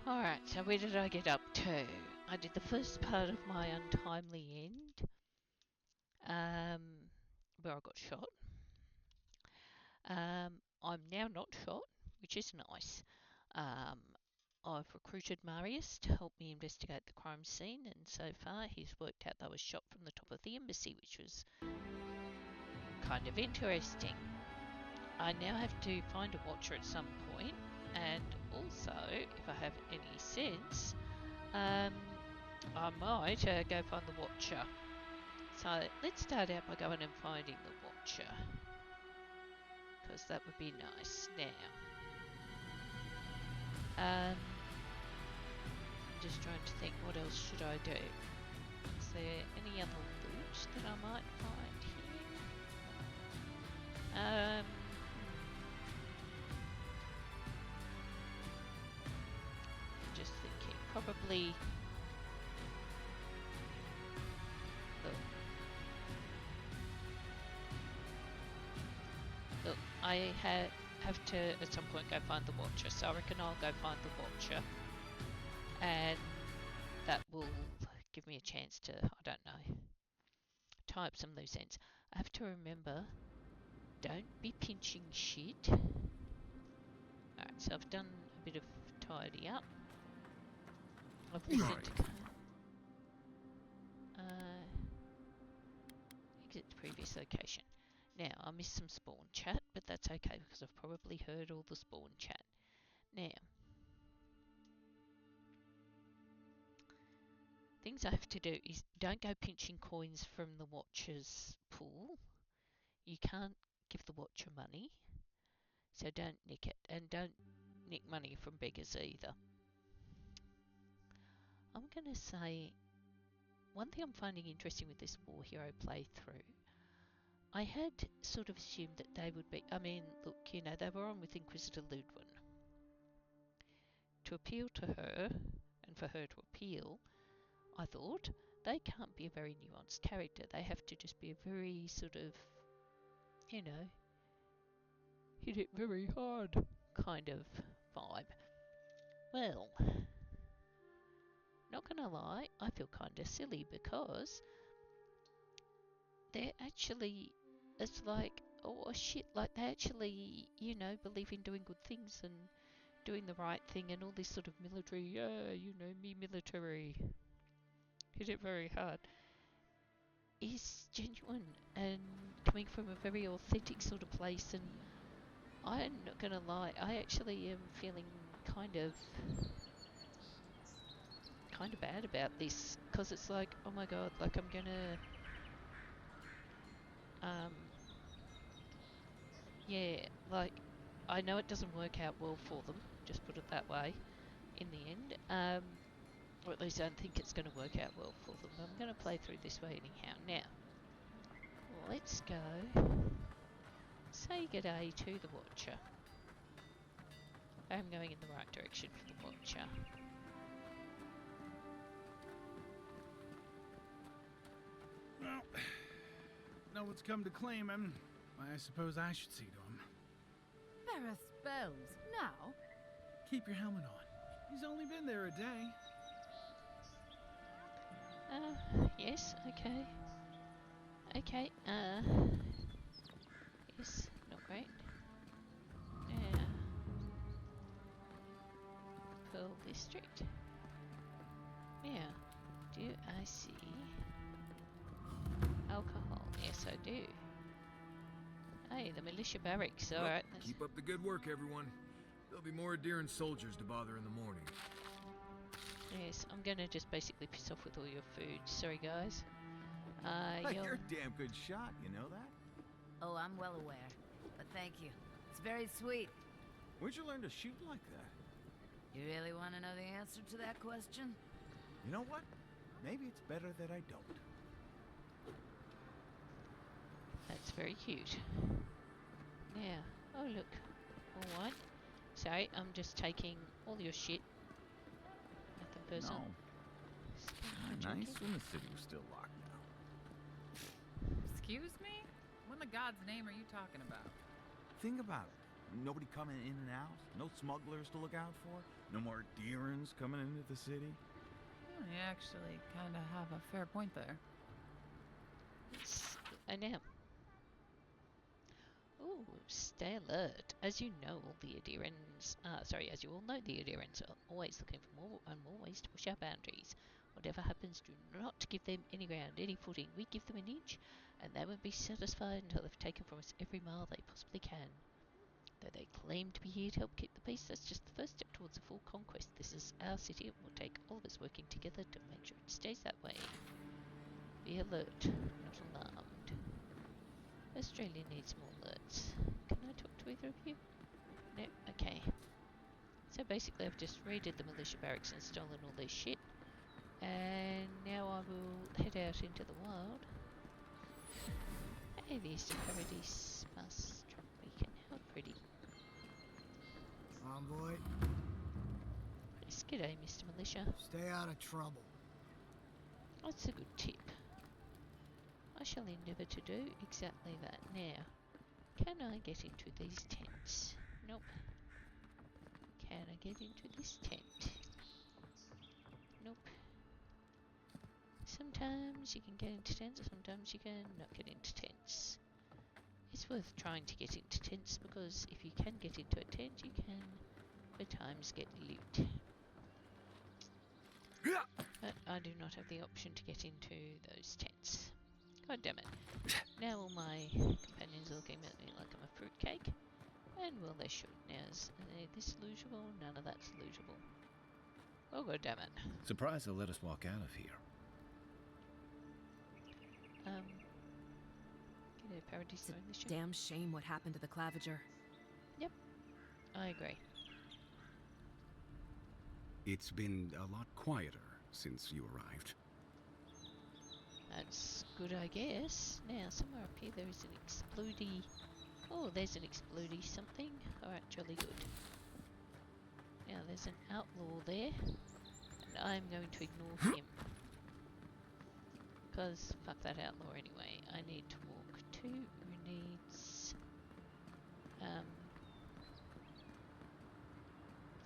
Alright, so where did I get up to? I did the first part of my untimely end, where I got shot. I'm now not shot, which is nice. I've recruited Marius to help me investigate the crime scene, and so far he's worked out that I was shot from the top of the embassy, which was kind of interesting. I now have to find a watcher at some point, and also, if I have any sense, I might go find the watcher. So let's start out by going and finding the watcher, because that would be nice. Now, I'm just trying to think, what else should I do? Is there any other loot that I might find here? Just thinking, probably. Look, I have to at some point go find the watcher, so I reckon I'll go find the watcher, and that will give me a chance to, I don't know, tie up some loose ends. I have to remember, don't be pinching shit. Alright, so I've done a bit of tidy up. I've listened to exit the previous location. Now, I missed some spawn chat, but that's okay because I've probably heard all the spawn chat. Now, things I have to do is don't go pinching coins from the watcher's pool. You can't give the watcher money, so don't nick it, and don't nick money from beggars either. I'm going to say, one thing I'm finding interesting with this War Hero playthrough, I had sort of assumed that they would be, I mean, look, you know, they were on with Inquisitor Ludwin. To appeal to her, and for her to appeal, I thought, they can't be a very nuanced character. They have to just be a very sort of, you know, hit it very hard kind of vibe. Well, not gonna lie, I feel kinda silly because they're actually, it's like, oh shit, like they actually, you know, believe in doing good things and doing the right thing and all this sort of military, you know, me military, hit it very hard, is genuine and coming from a very authentic sort of place. And I'm not gonna lie, I actually am feeling kind of bad about this, because it's like, oh my god, like I'm gonna yeah, like I know it doesn't work out well for them, just put it that way, in the end, or at least I don't think it's going to work out well for them. I'm going to play through this way anyhow. Now, let's go say g'day to the watcher. I'm going in the right direction for the watcher. Well, no one's come to claim him. I suppose I should see to him. Ferris bells, now? Keep your helmet on. He's only been there a day. Yes, okay. Okay, yes, not great. Yeah. Pearl District. Now, do I see alcohol? Yes, I do. Hey, the militia barracks, alright. Keep up the good work, everyone. There'll be more deer and soldiers to bother in the morning. Yes, I'm gonna just basically piss off with all your food. Sorry, guys. You're a damn good shot, you know that? Oh, I'm well aware. But thank you. It's very sweet. Where'd you learn to shoot like that? You really want to know the answer to that question? You know what? Maybe it's better that I don't. That's very cute. Now, oh look. Alright. Sorry, I'm just taking all your shit. Nothing personal. No. Nice when the city was still locked down. Excuse me? What in the God's name are you talking about? Think about it. Nobody coming in and out? No smugglers to look out for? No more deerins coming into the city? You actually kind of have a fair point there. Yes, I am. Ooh, stay alert. As you know, the Adirans, as you all know, the Adirans are always looking for more and more ways to push our boundaries. Whatever happens, do not give them any ground, any footing. We give them an inch, and they won't be satisfied until they've taken from us every mile they possibly can. Though they claim to be here to help keep the peace, that's just the first step towards a full conquest. This is our city. It will take all of us working together to make sure it stays that way. Be alert, not alarmed. Australia needs more alerts. Can I talk to either of you? No? Okay. So basically I've just raided the militia barracks and stolen all their shit. And now I will head out into the wild. Hey, the Eastern Paradise Pass Trump Beacon. How pretty. Envoy, Yes, g'day, Mr. Militia. stay out of trouble. That's a good tip. I shall endeavour to do exactly that. Now, can I get into these tents? Nope. Can I get into this tent? Nope. Sometimes you can get into tents, sometimes you can not get into tents. It's worth trying to get into tents because if you can get into a tent, you can at times get loot. But I do not have the option to get into those tents. God damn it. Now all my companions are looking at me like I'm a fruitcake. And well, they should. Now, is this lootable? None of that's lootable. Oh, god damn it. Surprised they'll let us walk out of here. Get a Paradise It's a Militia. damn shame what happened to the Clavager. Yep, I agree. It's been a lot quieter since you arrived. That's good, I guess. Now, somewhere up here there is an explodey... Oh, there's an explodey something. Alright, jolly good. Now, there's an outlaw there. And I'm going to ignore him. Because, fuck that outlaw anyway. I need to walk to Runyd's...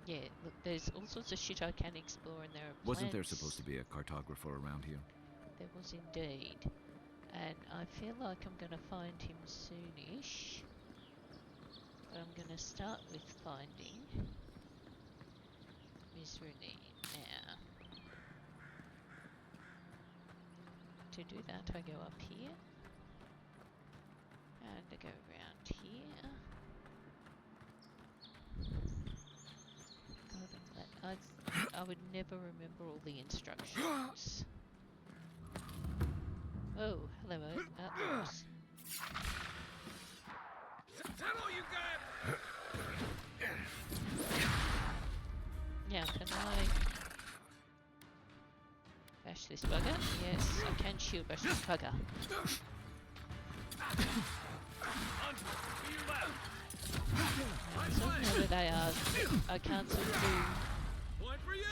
Yeah, look, there's all sorts of shit I can explore and there are plants. Wasn't there supposed to be a cartographer around here? There was indeed. And I feel like I'm going to find him soonish. But I'm going to start with finding Miss Runyd now. To do that I go up here. And I go around here. God, I would never remember all the instructions. Oh, hello, outlaws. Tell you got. Now, can I bash this bugger? Yes, I can shield bash this bugger. So where they are, I can't sort of do. One for you.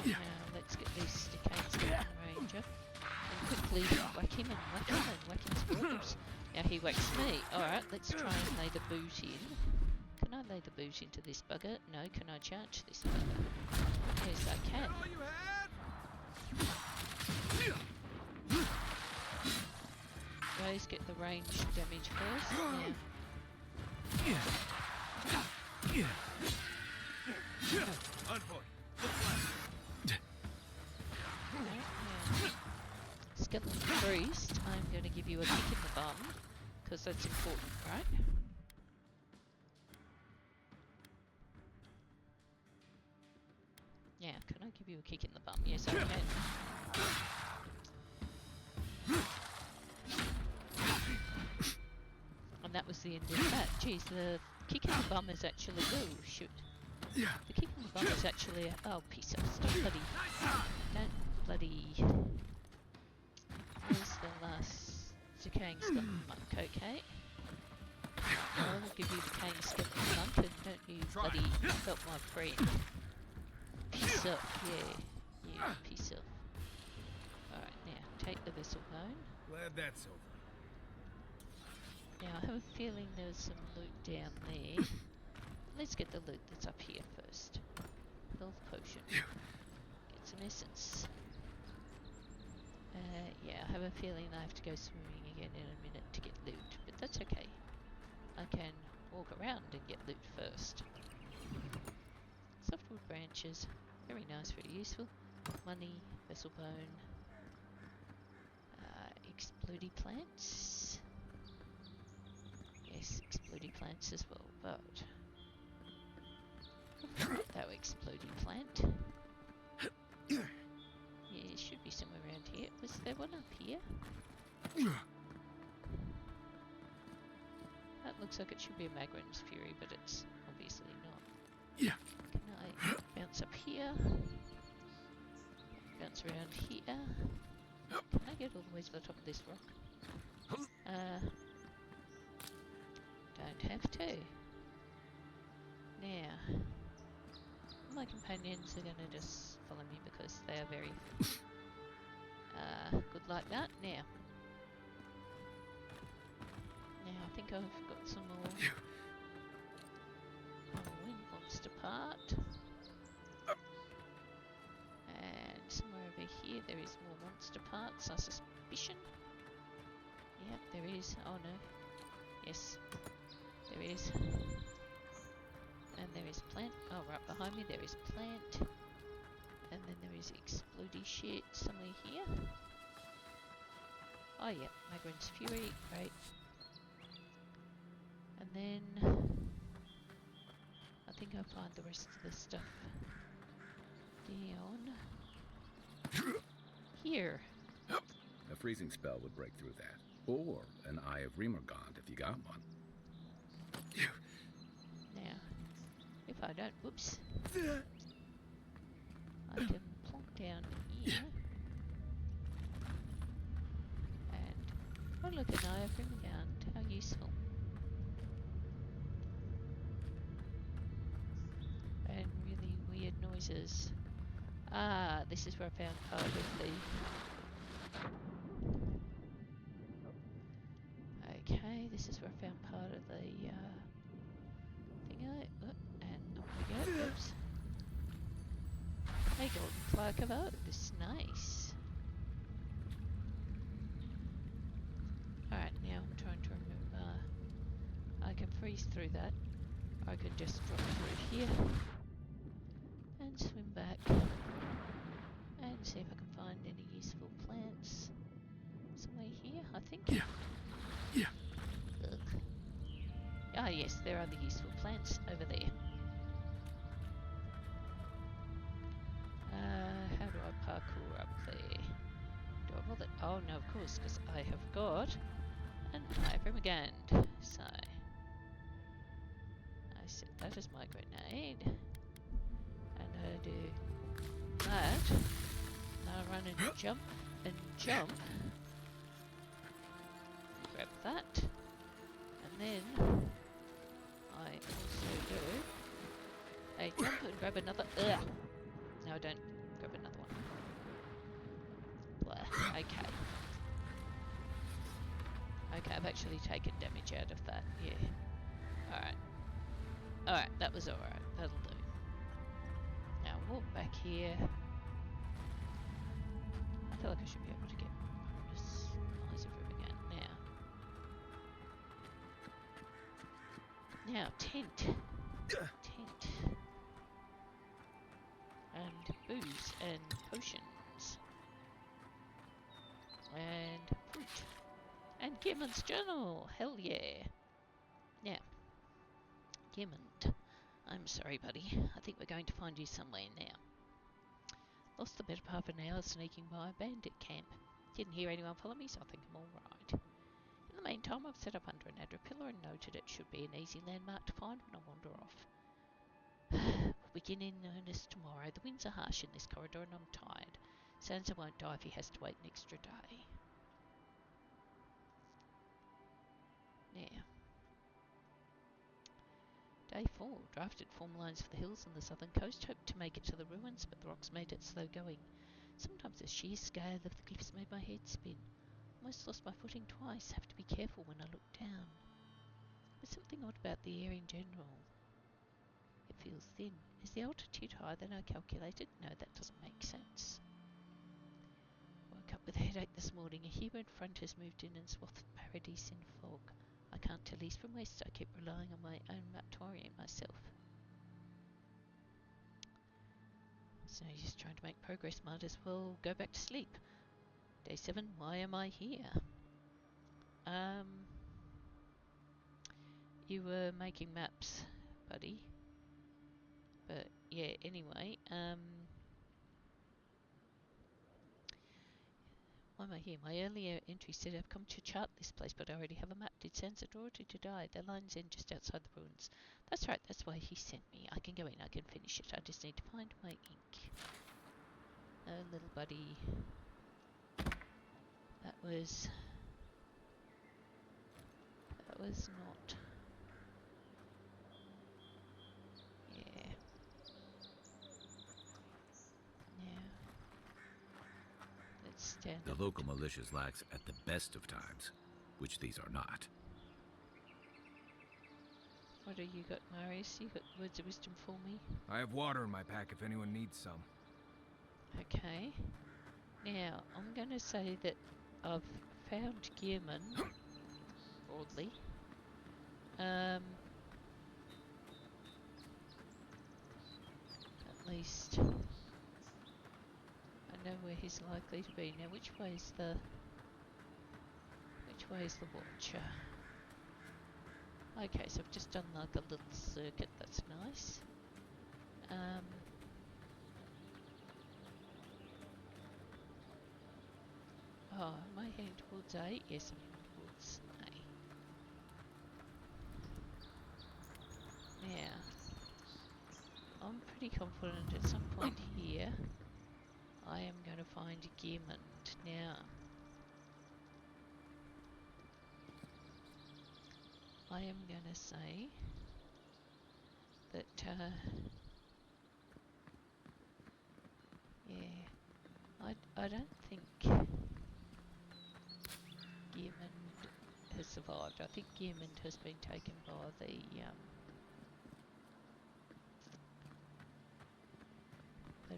Now let's get these stickades going, Ranger. And quickly whack him and whack him and whack him squirrels. Now he whacks me. Alright, let's try and lay the boot in. Can I lay the boot into this bugger? No, can I charge this bugger? Yes, I can. All you had? Rose, get the range damage first. Now, Envoy. Skeleton Priest, I'm going to give you a kick in the bum, because that's important, right? Yeah, can I give you a kick in the bum? Yes, I can. And that was the end of that. Geez, the kick in the bum is actually... Oh, shoot. The kick in the bum is actually a... Oh, piece of stuff. Don't bloody... Where's the last decaying skeleton monk, okay? I'll give you decaying skeleton monk and don't you bloody help my friend. Piece off, yeah. Yeah, piece off. Alright, now, take the vessel bone. Glad that's over. Now I have a feeling there's some loot down there. Let's get the loot that's up here first. Health potion. Get some essence. Yeah, I have a feeling I have to go swimming again in a minute to get loot, but that's okay. I can walk around and get loot first. Softwood branches, very nice, very useful. Money, vessel bone, explodey plants. Yes, explodey plants as well, but that explodey plant. Yeah, it should be somewhere around here. Was there one up here? That looks like it should be a Magrin's Fury, but it's obviously not. Yeah. Can I bounce up here? Bounce around here? Can I get all the way to the top of this rock? Don't have to. Now, my companions are going to just follow me because they are very good like that. Now, I think I've got some more wind monster part. And somewhere over here there is more monster parts, I suspicion. Yep, there is. Oh no. Yes, there is. And there is plant. Oh, right behind me there is plant. And then there is explodey shit somewhere here. Oh yeah, Magrin's Fury, great. And then I think I'll find the rest of the stuff down here. A freezing spell would break through that. Or an Eye of Remergond if you got one. Now, if I don't, whoops, I can plonk down here. And, oh look, an Eye of Remergond, how useful. And really weird noises. Ah, this is where I found part of the... Okay, this is where I found part of the thingo. And up we go. Oops. Hey, golden plaque of oaths. Nice. Alright, now I'm trying to remember. I can freeze through that. I could just drop through here. And swim back. And see if I can find any useful plants. Somewhere here, I think. Yeah. Ugh. Ah yes, there are the useful plants over there. How do I parkour up there? Do I bother? Oh no, of course, because I have got an Eye of Remergand. So I set that as my grenade, and I do that. And I run and jump and jump. Grab that, and then I also do a jump and grab another. Ugh. No, I don't grab another one. Blah. Okay. Okay, I've actually taken damage out of that. Yeah. Alright. Alright, that was alright. That'll do. Now walk back here. I feel like I should be able to get this Eyes of River again now. Now, tent. Tent. And booze and potions. And fruit. And Gimment's journal. Hell yeah. Now, Gimmont. I'm sorry, buddy. I think we're going to find you somewhere now. Lost the better part of an hour sneaking by a bandit camp. Didn't hear anyone follow me, so I think I'm alright. In the meantime, I've set up under an Adra pillar and noted it should be an easy landmark to find when I wander off. We'll begin in earnest tomorrow. The winds are harsh in this corridor and I'm tired. Sansa won't die if he has to wait an extra day. Now. Day 4. Drafted form lines for the hills on the southern coast. Hoped to make it to the ruins, but the rocks made it slow going. Sometimes the sheer scale of the cliffs made my head spin. Almost lost my footing twice. Have to be careful when I look down. There's something odd about the air in general. It feels thin. Is the altitude higher than I calculated? No, that doesn't make sense. Woke up with a headache this morning. A humid front has moved in and swathed paradise in fog. I can't tell east from west. I keep relying on my own map to orient myself. So you're just trying to make progress. Might as well go back to sleep. Day 7. Why am I here? You were making maps, buddy. But yeah, anyway, why am I here? My earlier entry said I've come to chart this place, but I already have a map. Did Sansa draw or did I? The lines end just outside the ruins. That's right, that's why he sent me. I can go in, I can finish it. I just need to find my ink. Oh, little buddy. That was not... Yeah. Yeah. Let's stand The up. local militia's lax at the best of times, which these are not. What do you got, Marius? You got words of wisdom for me? I have water in my pack if anyone needs some. Okay. Now, I'm going to say that I've found Gearman, broadly. At least I know where he's likely to be. Now, which way is the Watcher? Okay, so I've just done like a little circuit. That's nice. Oh, am I heading towards A? Yes, I'm heading towards A. Now, I'm pretty confident at some point here I am going to find Gearmund. Now, I am going to say that, yeah, I don't think Gearmund has survived. I think Gearmund has been taken by the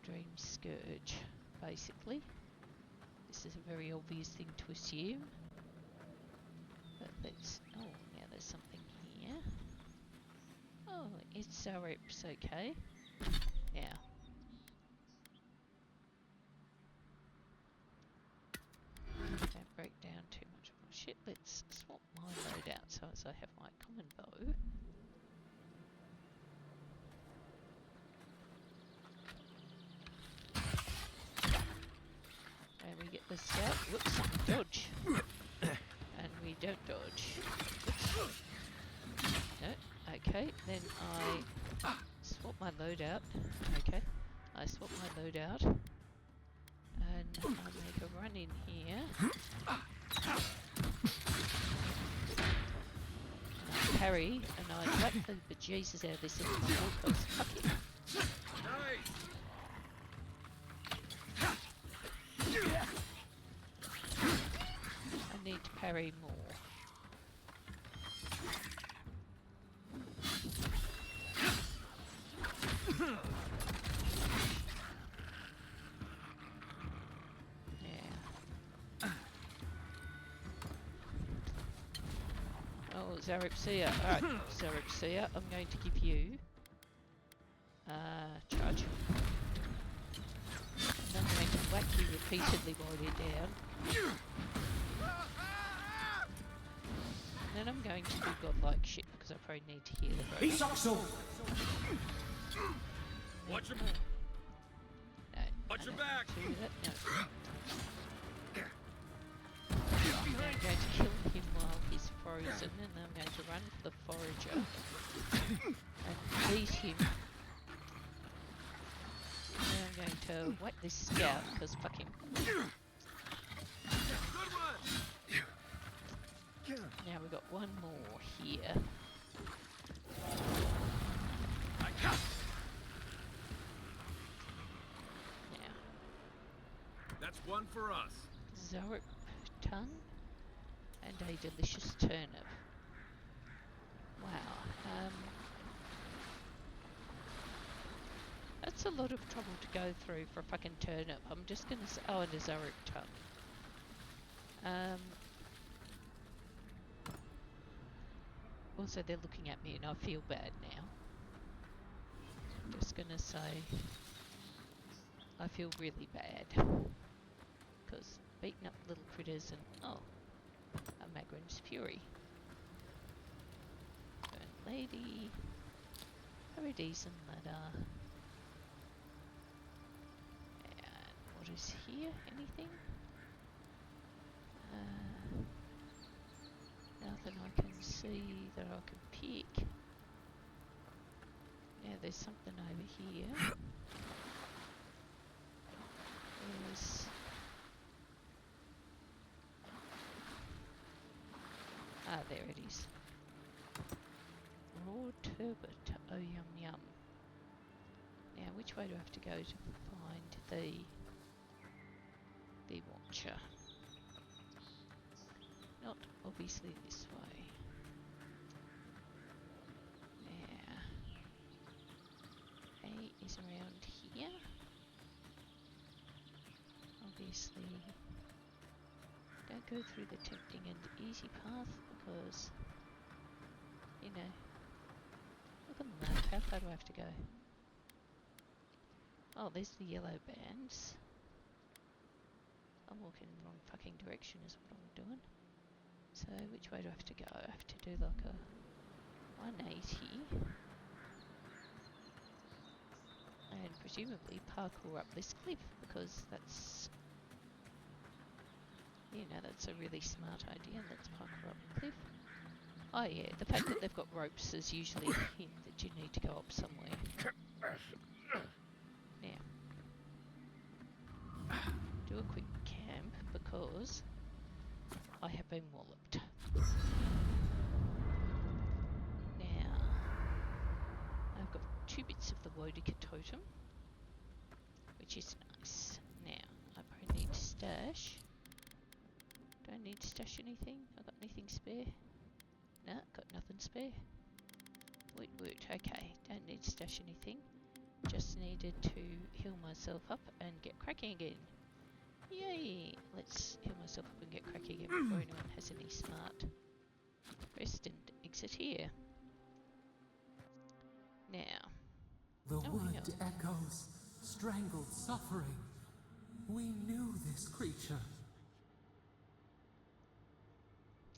Dream Scourge, basically. This is a very obvious thing to assume. But let's... Oh, now there's something here. Oh, it's Zarep's okay. Now. Don't break down too much more shit. Let's swap my loadout so as I have my common bow. And we get the scout. Whoops, dodge. And we don't dodge. Whoops. No, okay, then I swap my loadout. Okay, I swap my loadout. And I make a run in here. And I parry, and I whack the bejesus out of this into my warclubs. Fuck it. I need to parry more. Oh, Zarepsia. Alright, Zarepsia, I'm going to give you charge. And I'm going to whack you repeatedly while you're down. And then I'm going to do godlike shit because I probably need to heal the robot. Watch your... No, Watch your back! No. I'm going to kill him while he's frozen, and then I'm going to run for the forager and beat him. And then I'm going to whack this scout because fuck him. Now we've got one more here. Now. That's one for us. Zarep tongue and a delicious turnip. That's a lot of trouble to go through for a fucking turnip. I'm just gonna say, oh, and a Zurich tongue. Also, they're looking at me and I feel bad now. I'm just gonna say, I feel really bad. Because beating up little critters and, oh, a Magrin's Fury. Burnt Lady. Paradise Ladder. And what is here? Anything? Nothing I can see that I can pick. Now there's something over here. There's... Ah, there it is. Raw turbot. Oh, yum yum. Now, which way do I have to go to find the Watcher? Not obviously this way. Now, A is around here. Obviously, don't go through the tempting and easy path because, you know, look on the map, how far do I have to go? Oh, there's the yellow bands. I'm walking in the wrong fucking direction is what I'm doing. So, which way do I have to go? I have to do like a 180. And presumably parkour up this cliff because that's, you know, that's a really smart idea. Let's parkour up the cliff. Oh yeah, the fact that they've got ropes is usually a hint that you need to go up somewhere. Now, do a quick camp because I have been walloped. Now, I've got 2 bits of the Wodika totem, which is nice. Now, I probably need to stash. Do I need to stash anything? I got anything spare? No, got nothing spare. Woot woot, okay, don't need to stash anything. Just needed to heal myself up and get cracking again. Yay! Let's heal myself up and get cracking again before anyone has any smart rest and exit here. Now, the wood echoes, strangled suffering. We knew this creature.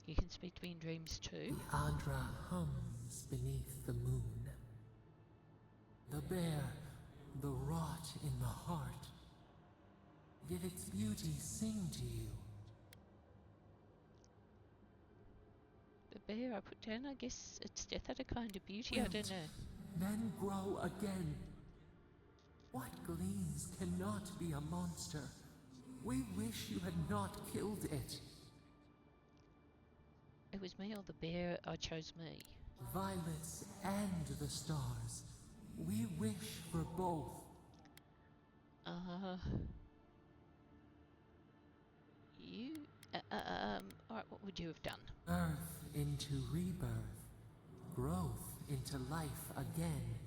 You can speak to me in dreams too. The Adra hums beneath the moon. The bear, the rot in the heart. Did its beauty sing to you? The bear I put down, I guess its death had a kind of beauty, I don't know. Then grow again. What gleams cannot be a monster? We wish you had not killed it. It was me or the bear, I chose me. Violets and the stars. We wish for both. Alright, what would you have done? Birth into rebirth. Growth into life again.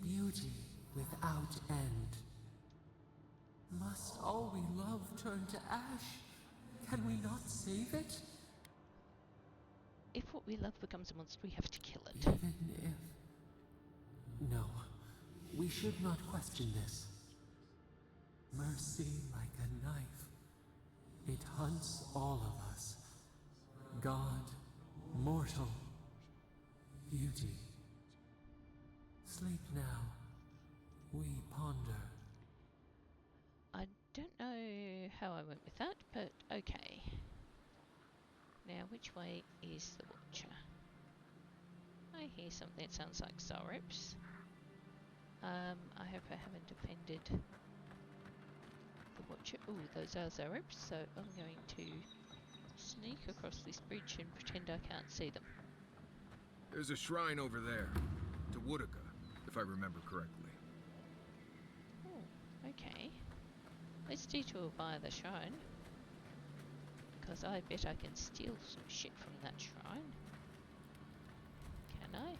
Beauty without end. Must all we love turn to ash? Can we not save it? If what we love becomes a monster, we have to kill it. Even if... No. We should not question this. Mercy like a knife. It hunts all of us. God, mortal, beauty. Sleep now. We ponder. I don't know how I went with that, but okay. Now, which way is the Watcher? I hear something that sounds like Zareps. I hope I haven't offended the Watcher. Ooh, those are Zareps, so I'm going to sneak across this bridge and pretend I can't see them. There's a shrine over there, to Woodika, if I remember correctly. Oh, okay. Let's detour by the shrine, because I bet I can steal some shit from that shrine. Can I?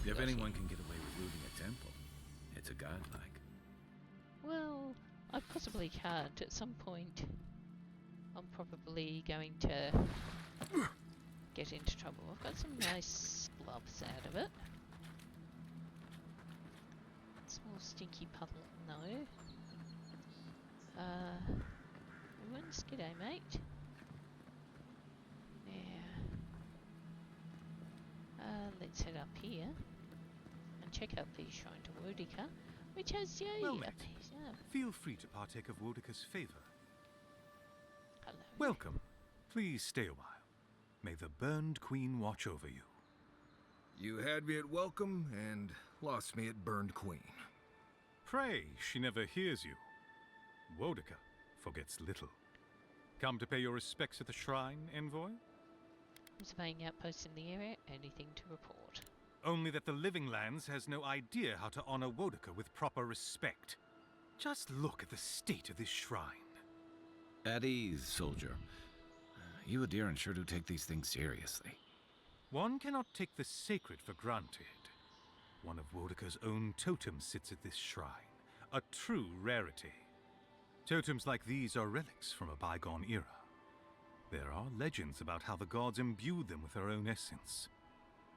If got anyone here. can get away with looting a temple, it's a godlike. Well, I possibly can't. At some point, I'm probably going to get into trouble. I've got some nice gloves out of it. Small stinky puddle, no. Ruins, g'day mate. Now, let's head up here and check out the Shrine to Wodica, which has, Well a met. piece. Feel free to partake of Wodica's favor. Hello. Welcome. Please stay a while. May the Burned Queen watch over you. You had me at welcome and lost me at Burned Queen. Pray she never hears you. Wodica forgets little. Come to pay your respects at the shrine, envoy? I'm surveying outposts in the area. Anything to report? Only that the Living Lands has no idea how to honor Wodica with proper respect. Just look at the state of this shrine. At ease, soldier. You Adherents sure do take these things seriously. One cannot take the sacred for granted. One of Wodica's own totems sits at this shrine, a true rarity. Totems like these are relics from a bygone era. There are legends about how the gods imbued them with their own essence.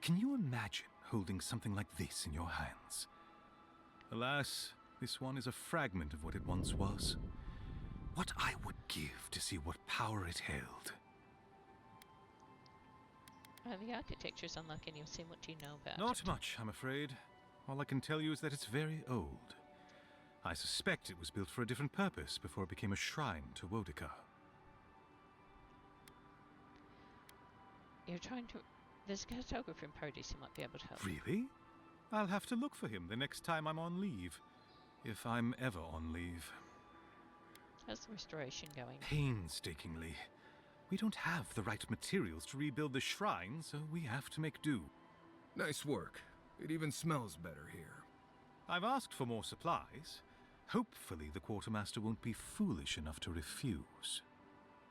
Can you imagine holding something like this in your hands? Alas, this one is a fragment of what it once was. What I would give to see what power it held. The architecture is unlike any I've seen. What do you know about Not it? much, I'm afraid. All I can tell you is that it's very old. I suspect it was built for a different purpose before it became a shrine to Wodica. You're trying to... There's a cartographer in Paradise who might be able to help. Really? I'll have to look for him the next time I'm on leave. If I'm ever on leave. How's the restoration going? Painstakingly. We don't have the right materials to rebuild the shrine, so we have to make do. Nice work. It even smells better here. I've asked for more supplies. Hopefully the quartermaster won't be foolish enough to refuse.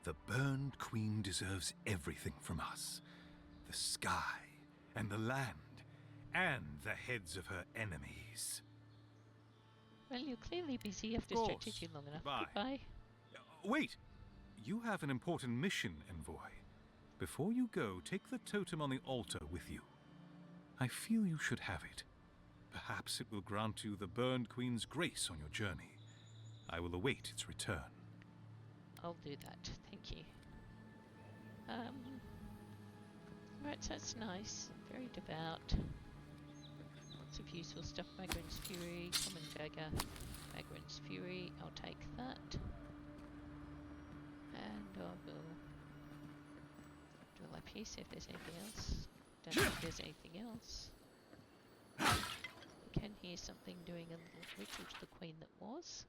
The Burned Queen deserves everything from us. The sky, and the land, and the heads of her enemies. Well, you're clearly busy. I've course. distracted you long enough. Goodbye. Goodbye. Wait! You have an important mission, envoy. Before you go, take the totem on the altar with you. I feel you should have it. Perhaps it will grant you the Burned Queen's grace on your journey. I will await its return. I'll do that. Thank you. Right, so that's nice. Very devout. Lots of useful stuff. Magrin's Fury, Common Dagger, Magrin's Fury. I'll take that. And I will do a lap here, see if there's anything else. Don't think there's anything else. I can hear something doing a little ritual to the Queen that was.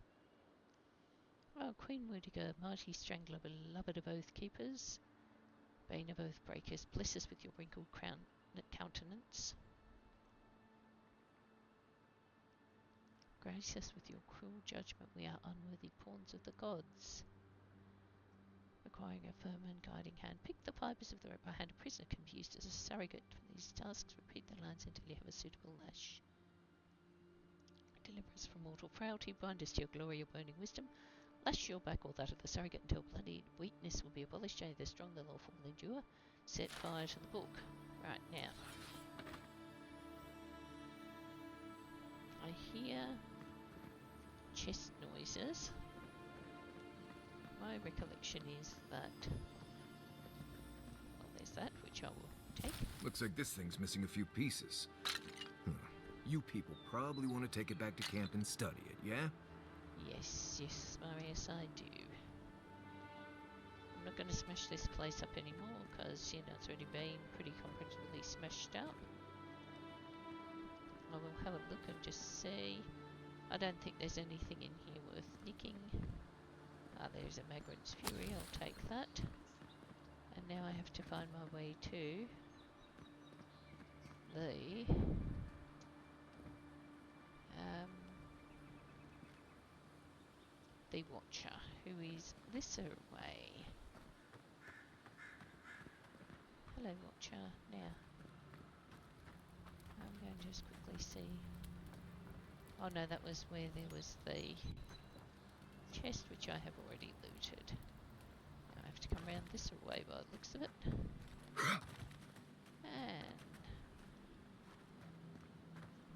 Oh, Queen Wodica, mighty strangler, beloved of oath keepers, bane of oath breakers, bless us with your wrinkled countenance. Grace us with your cruel judgment, we are unworthy pawns of the gods. Requiring a firm and guiding hand, pick the fibres of the rope by hand. A prisoner can be used as a surrogate for these tasks. Repeat the lines until you have a suitable lash. Deliver us from mortal frailty, bind us to your glory, your burning wisdom. Lash your back or that of the surrogate until bloody weakness will be abolished. Only the strong, the lawful will endure. Set fire to the book. Right, now. I hear chest noises. My recollection is that... Well, there's that, which I will take. Looks like this thing's missing a few pieces. You people probably want to take it back to camp and study it, yeah? Yes, Marius, I do. I'm not going to smash this place up anymore, because, it's already been pretty comprehensively smashed up. I will have a look and just see. I don't think there's anything in here worth nicking. There's a Magrin's Fury, I'll take that. And now I have to find my way to the Watcher, who is this way. Hello, Watcher. Now, I'm and just quickly see. Oh no, that was where there was the chest, which I have already looted. Now I have to come around this way by the looks of it. And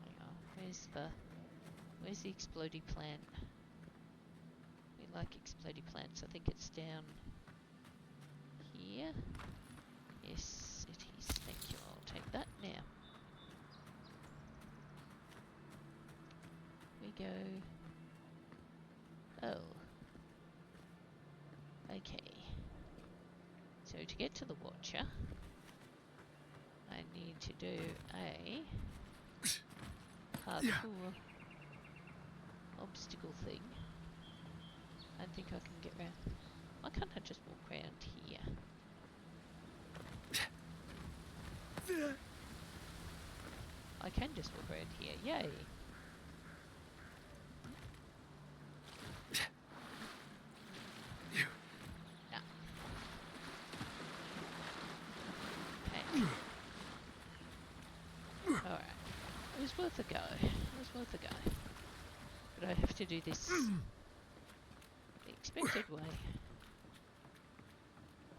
hang on, where's the explodey plant? We like explodey plants. I think it's down here. Yes, it is. Thank you. I'll take that now. We go. Oh. Okay. So to get to the Watcher, I need to do a parkour obstacle thing. I think I can get around. Why can't I just walk around here? I can just walk around here. Yay! No. Okay. Alright. It was worth a go. It was worth a go. But I have to do this the expected way,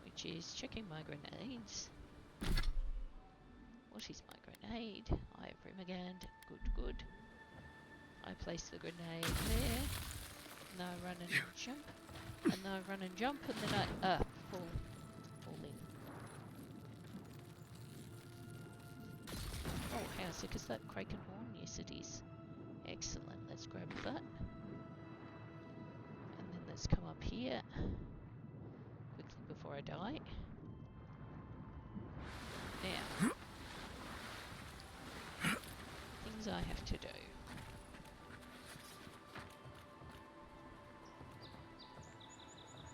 which is checking my grenades. What is my grenade? I have Rimagand. Good, good. I place the grenade there. And I run and jump. And then I run and jump, and then I fall in. Oh, how sick is that Kraken horn? Yes, it is. Excellent. Let's grab that. And then let's come up here quickly before I die. Now, things I have to do.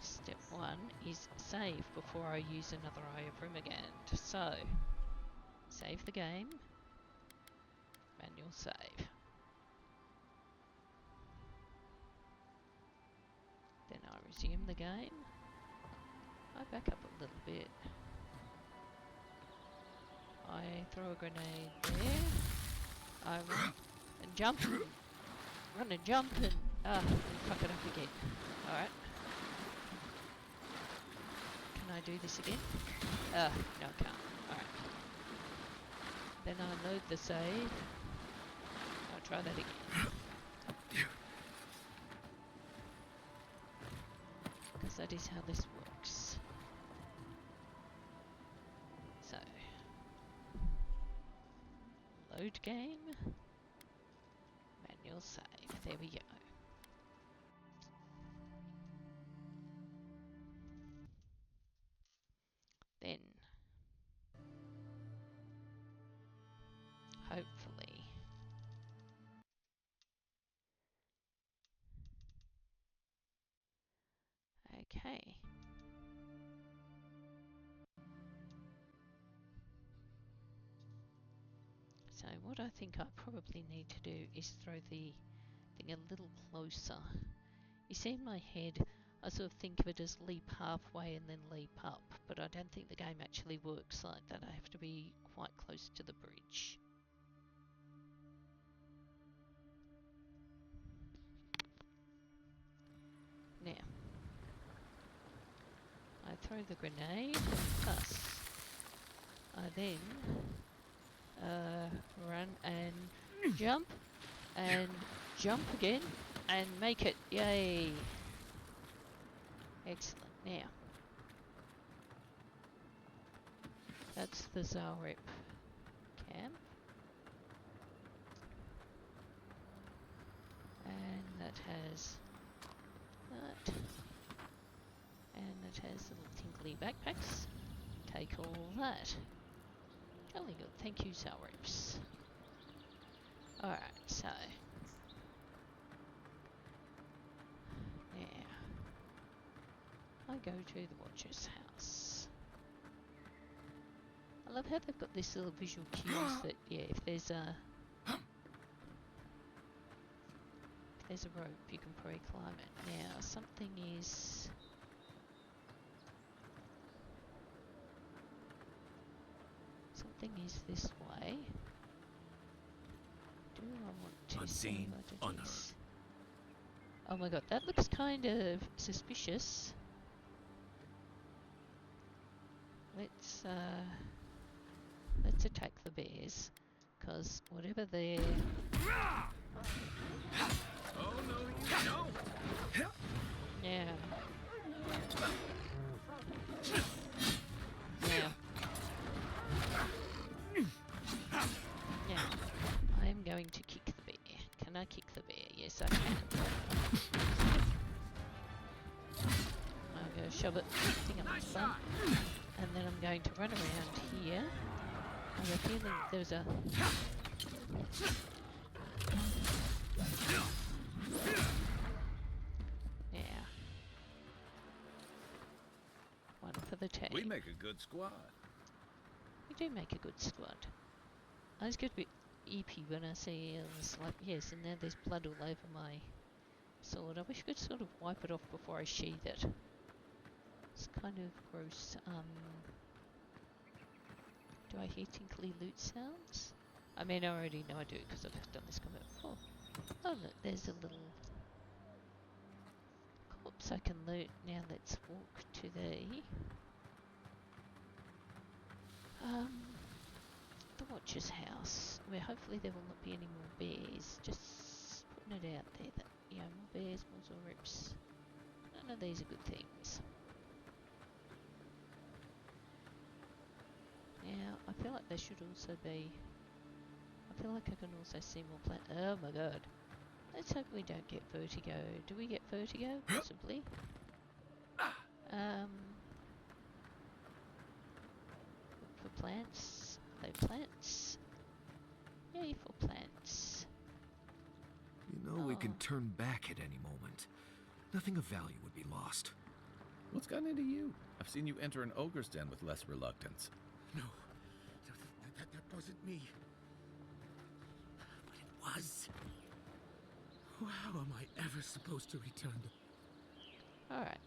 Step 1 is save before I use another Eye of Rimagand. So, save the game, manual save. Then I resume the game. I back up a little bit. I throw a grenade there. I run and jump. Run and jump and fuck it up again. Alright. Can I do this again? No I can't. Alright. Then I load the save. I'll try that again. Because that is how this works. So, load game, manual save, there we go. Then, hopefully, okay. So what I think I probably need to do is throw the thing a little closer. You see in my head, I sort of think of it as leap halfway and then leap up, but I don't think the game actually works like that. I have to be quite close to the bridge. Now, I throw the grenade, plus I then run and jump again and make it. Yay! Excellent. Now, that's the Zalrep camp. And that has that. And it has little tinkly backpacks. Take all that. Jolly good. Thank you, Zalreps. Alright, so. Now, I go to the Watcher's house. I love how they've got this little visual cues that, yeah, if there's a rope, you can probably climb it. Now, something is this way. want to see Unseen, what it unheard. is. Oh my god, that looks kind of suspicious. Let's attack the bears, because whatever they're... Oh no, you know! Yeah. Yeah. Now, I am going to kick the bear. Can I kick the bear? Yes, I can. I'm going to shove it, thing up its butt, and then I'm going to run around here. I have a feeling there's a... Yeah. One for the team. We make a good squad. We do make a good squad. I was get a bit eepy when I see like, yes, and now there's blood all over my sword. I wish I could sort of wipe it off before I sheathe it. It's kind of gross. Do I hear tinkly loot sounds? I mean, I already know I do because I've done this combat before. Oh look, there's a little corpse I can loot. Now let's walk to the Watcher's house, where hopefully there will not be any more bears. Just putting it out there that, you know, more bears, more Zorips. None of these are good things. Now, I feel like there should also be... I feel like I can also see more plant... Oh my god. Let's hope we don't get vertigo. Do we get vertigo? Possibly. Look for plants. Hello, plants. Yay for plants. You know, we can turn back at any moment. Nothing of value would be lost. What's gotten into you? I've seen you enter an ogre's den with less reluctance. No, that wasn't me. But it was. How am I ever supposed to return to... Alright.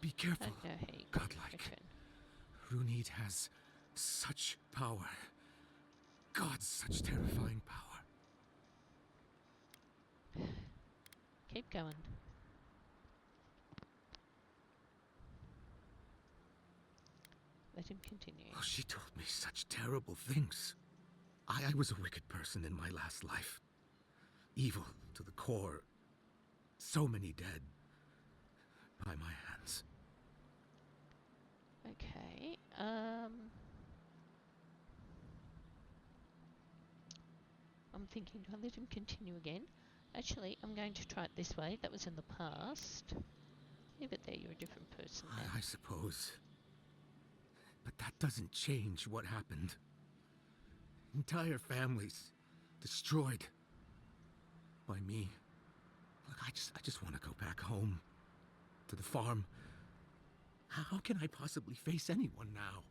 Be careful, I don't know how you godlike. return. Runyd has such power. God's such terrifying power. Keep going. Let him continue. Oh, she told me such terrible things. I was a wicked person in my last life. Evil to the core. So many dead. By my hands. Okay, I'm thinking, do I let him continue again? Actually, I'm going to try it this way. That was in the past. Yeah, but there, you're a different person now. I suppose. But that doesn't change what happened. Entire families destroyed by me. Look, I just want to go back home to the farm. How can I possibly face anyone now,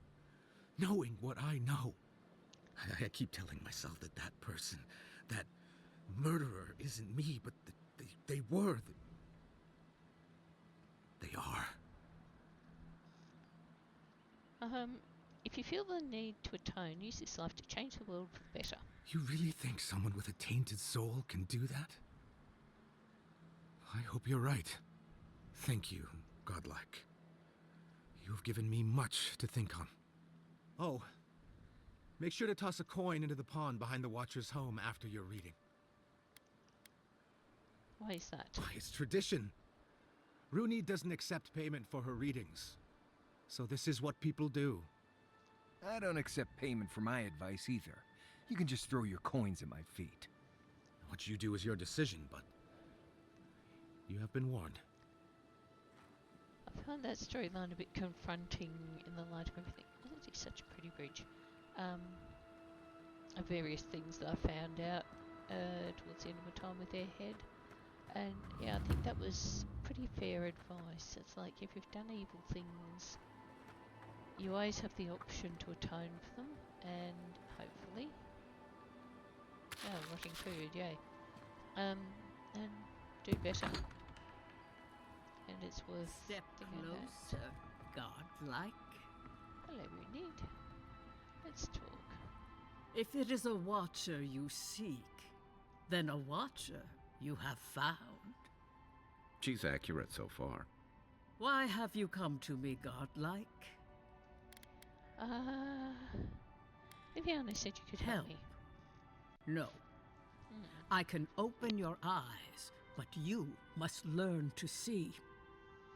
knowing what I know? I keep telling myself that that person, that murderer, isn't me, but they were. They are. If you feel the need to atone, use this life to change the world for the better. You really think someone with a tainted soul can do that? I hope you're right. Thank you, godlike. You've given me much to think on. Oh, make sure to toss a coin into the pond behind the Watcher's home after your reading. Why is that? Why, it's tradition. Runyd doesn't accept payment for her readings. So this is what people do. I don't accept payment for my advice either. You can just throw your coins at my feet. What you do is your decision, but you have been warned. I found that storyline a bit confronting in the light of everything. Isn't it such a pretty bridge? Of various things that I found out towards the end of my time with their head. And yeah, I think that was pretty fair advice. It's like, if you've done evil things, you always have the option to atone for them, and hopefully... Oh, rotting food, yay. And do better. And it's worth... Step closer, godlike. Hello, Runyd. Let's talk. If it is a watcher you seek, Then a watcher you have found. She's accurate so far. Why have you come to me, godlike? Viviana said you could help me. No. I can open your eyes, but you must learn to see.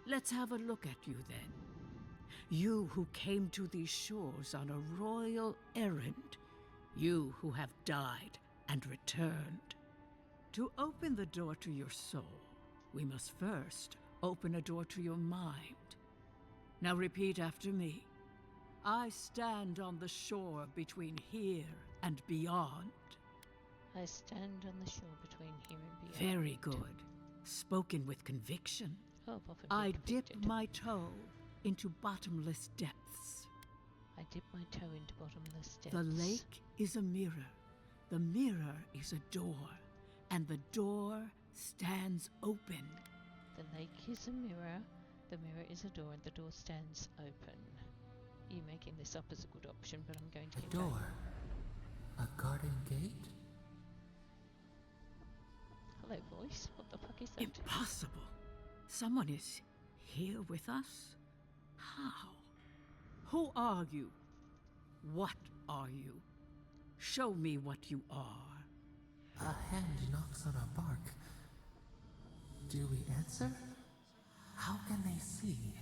Let's have a look at you then. You who came to these shores on a royal errand. You who have died and returned. To open the door to your soul, we must first open a door to your mind. Now repeat after me. I stand on the shore between here and beyond. I stand on the shore between here and beyond. Very good. Spoken with conviction. Oh, often I dip convicted. my toe into bottomless depths. I dip my toe into bottomless depths. The lake is a mirror. The mirror is a door. And the door stands open. The lake is a mirror. The mirror is a door, and the door stands open. You're making this up as a good option, but I'm going to A door? A garden gate? Hello, voice. What the fuck is that? Impossible. Someone is here with us? How? Who are you? What are you? Show me what you are. A hand knocks on our bark. Do we answer? How can they see?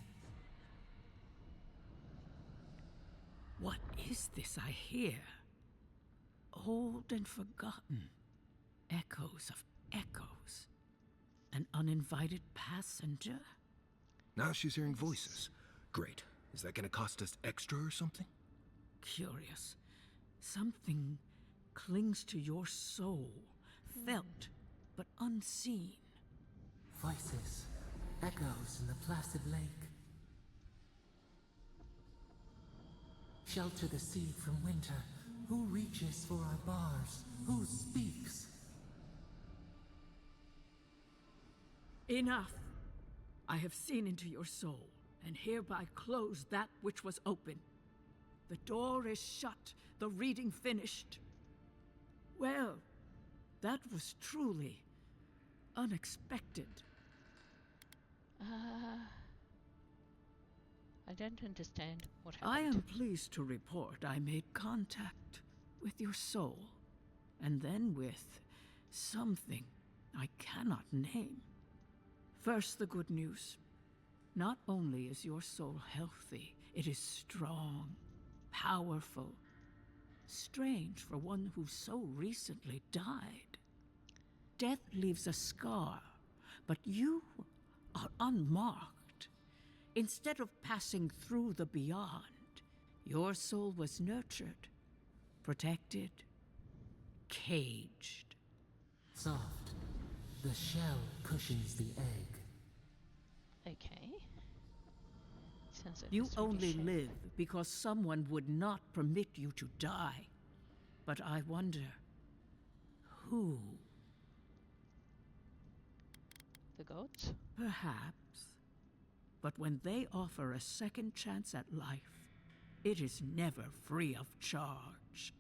What is this I hear? Old and forgotten. Echoes of echoes. An uninvited passenger? Now she's hearing voices. Great. Is that gonna cost us extra or something? Curious. Something clings to your soul. Felt, but unseen. Voices. Echoes in the placid lake. Shelter the sea from winter. Who reaches for our bars? Who speaks? Enough! I have seen into your soul, and hereby close that which was open. The door is shut, the reading finished. Well, that was truly unexpected. I don't understand what happened. I am pleased to report I made contact with your soul, and then with something I cannot name. First, the good news. Not only is your soul healthy, it is strong, powerful. Strange for one who so recently died. Death leaves a scar, but you are unmarked. Instead of passing through the beyond, your soul was nurtured, protected, caged. Soft. The shell cushions the egg. Okay. Sounds like You a Swedish only chef. live because someone would not permit you to die. But I wonder, who? The gods? Perhaps. But when they offer a second chance at life, it is never free of charge.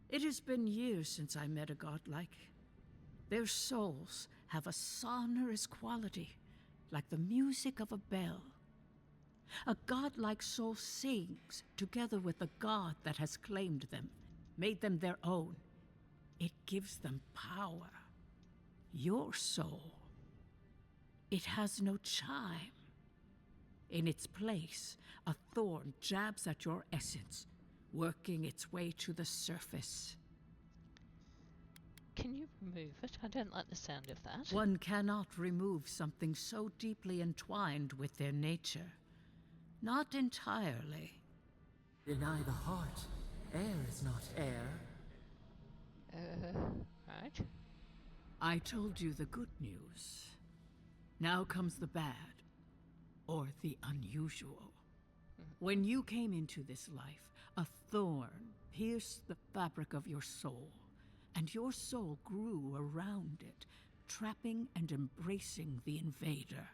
It has been years since I met a godlike. Their souls have a sonorous quality, like the music of a bell. A godlike soul sings together with the god that has claimed them, made them their own. It gives them power. Your soul, it has no chime. In its place, a thorn jabs at your essence, working its way to the surface. Can you remove it? I don't like the sound of that. One cannot remove something so deeply entwined with their nature. Not entirely. Deny the heart. Air is not air. Right. I told you the good news. Now comes the bad, or the unusual. When you came into this life, a thorn pierced the fabric of your soul, and your soul grew around it, trapping and embracing the invader.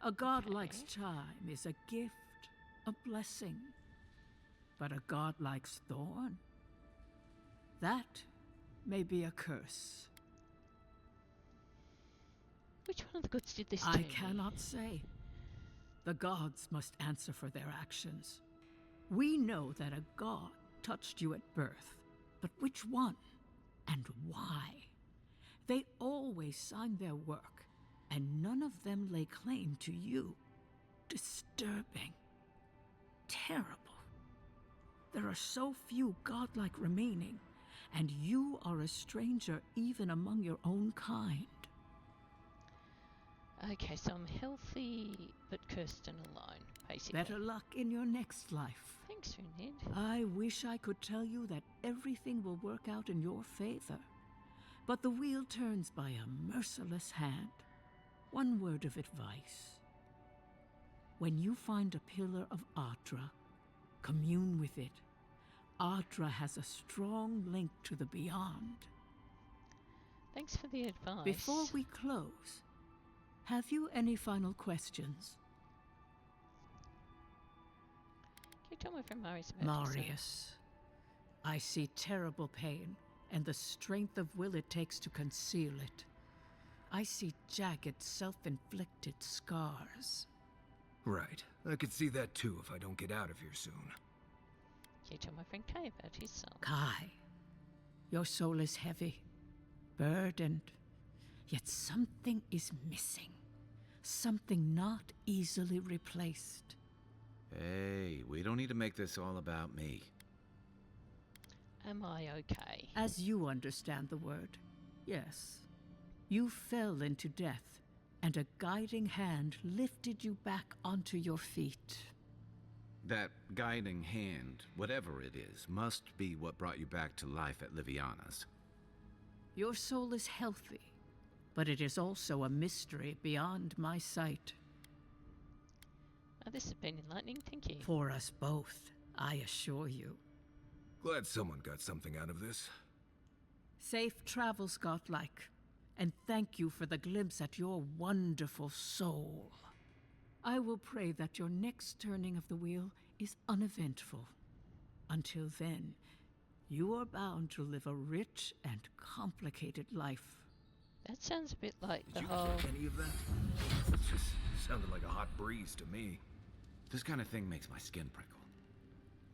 A godlike's chime is a gift, a blessing. But a godlike's thorn? That may be a curse. Which one of the gods did this to I me? cannot say. The gods must answer for their actions. We know that a god touched you at birth, but which one and why? They always signed their work, and none of them lay claim to you. Disturbing. Terrible. There are so few godlike remaining, and you are a stranger even among your own kind. Okay, so I'm healthy but cursed and alone, basically. Better luck in your next life. Thanks, Runyd. I wish I could tell you that everything will work out in your favor, but the wheel turns by a merciless hand. One word of advice. When you find a pillar of Ardra, commune with it. Ardra has a strong link to the beyond. Thanks for the advice. Before we close, have you any final questions? Can you tell me if Marius about himself? Marius, I see terrible pain and the strength of will it takes to conceal it. I see jagged, self-inflicted scars. Right. I could see that too if I don't get out of here soon. Can you tell my friend Kai about his soul? Kai, your soul is heavy, burdened, yet something is missing. Something not easily replaced. Hey, we don't need to make this all about me. Am I okay? As you understand the word, yes. You fell into death, and a guiding hand lifted you back onto your feet. That guiding hand, whatever it is, must be what brought you back to life at Liviana's. Your soul is healthy, but it is also a mystery beyond my sight. Oh, this has been enlightening, thank you. For us both, I assure you. Glad someone got something out of this. Safe travels, godlike, and thank you for the glimpse at your wonderful soul. I will pray that your next turning of the wheel is uneventful. Until then, you are bound to live a rich and complicated life. That sounds a bit like Did the you whole... catch any of that? It just sounded like a hot breeze to me. This kind of thing makes my skin prickle.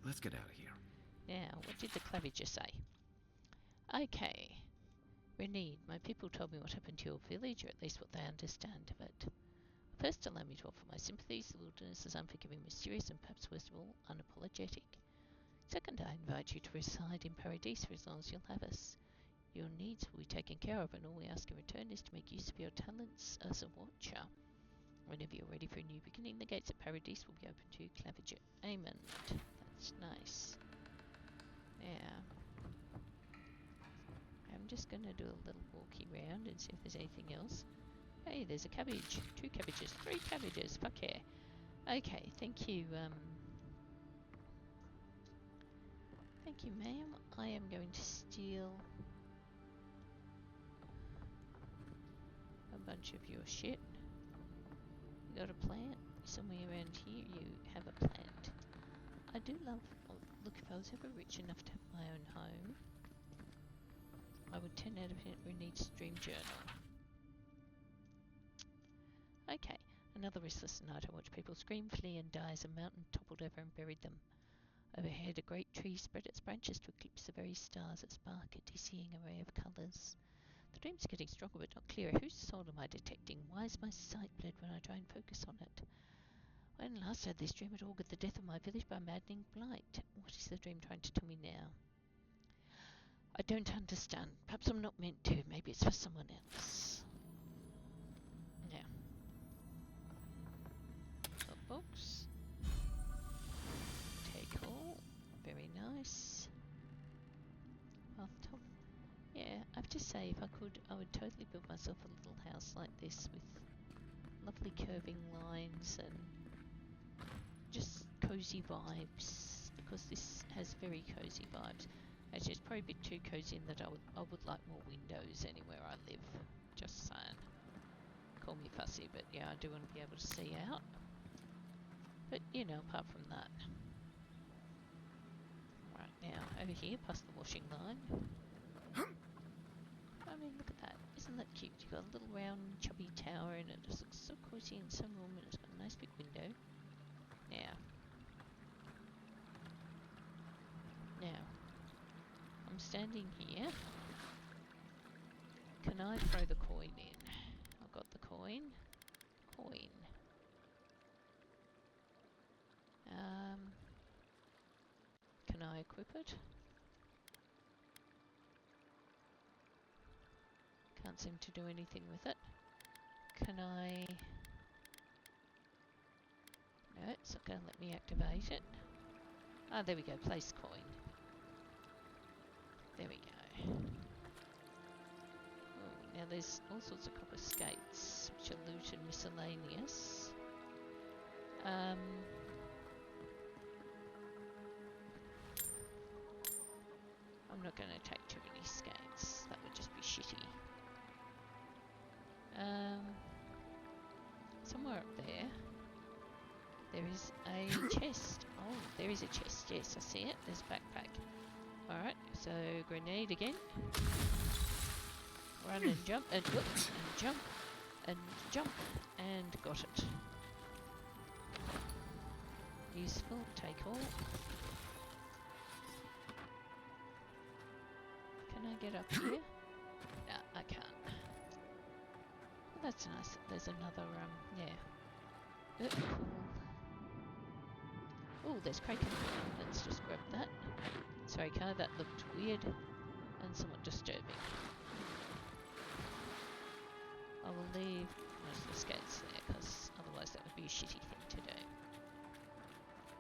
Let's get out of here. Now, what did the claviger say? Okay. Runyd, my people told me what happened to your village, or at least what they understand of it. First, allow me to offer my sympathies. The wilderness is unforgiving, mysterious, and perhaps worst of all, unapologetic. Second, I invite you to reside in Paradise for as long as you'll have us. Your needs will be taken care of, and all we ask in return is to make use of your talents as a watcher. Whenever you're ready for a new beginning, the gates of Paradise will be open to you, Claviger. Amen. That's nice. Now, I'm just going to do a little walkie round and see if there's anything else. Hey, there's a cabbage. 2 cabbages. 3 cabbages. Fuck yeah. Okay, thank you, thank you, ma'am. I am going to steal a bunch of your shit. You got a plant? Somewhere around here you have a plant. I do love... Oh, look, if I was ever rich enough to have my own home, I would 10 out of 10 Runyd's dream journal. Okay, another restless night. I watched people scream, flee, and die as a mountain toppled over and buried them. Overhead, a great tree spread its branches to eclipse the very stars that spark a dizzying array of colours. The dreams are getting stronger but not clearer. Whose soul am I detecting? Why is my sight blurred when I try and focus on it? When last I had this dream, it augured the death of my village by maddening blight. What is the dream trying to tell me now? I don't understand. Perhaps I'm not meant to. Maybe it's for someone else. Now. Books. Take all. Very nice. Bathtub. Yeah, I have to say, if I could, I would totally build myself a little house like this with lovely curving lines and just cozy vibes, because this has very cozy vibes. Actually, it's probably a bit too cozy in that I would like more windows anywhere I live. Just saying. Call me fussy, but yeah, I do want to be able to see out. But, you know, apart from that. Right, now, over here, past the washing line. I mean, look at that. Isn't that cute? You've got a little round chubby tower and it just looks so cozy and so warm, and it's got a nice big window. Now, I'm standing here. Can I throw the coin in? I've got the coin. Can I equip it? Can't seem to do anything with it. Can I... No, it's not going to let me activate it. Ah, there we go, place coin. There we go. Oh, now there's all sorts of copper skates, which are loot and miscellaneous. I'm not going to take too many skates. That would just be shitty. Somewhere up there, there is a chest. Oh, there is a chest. Yes, I see it. There's a backpack. Alright, so grenade again. Run and jump and whoop, and jump and jump and got it. Useful, take all. Can I get up here? No, I can't. Well, that's nice. There's another, yeah. Cool. Oh, there's Kraken. Let's just grab that. Sorry, Kai, that looked weird and somewhat disturbing. I will leave most of the skates there, because otherwise that would be a shitty thing to do.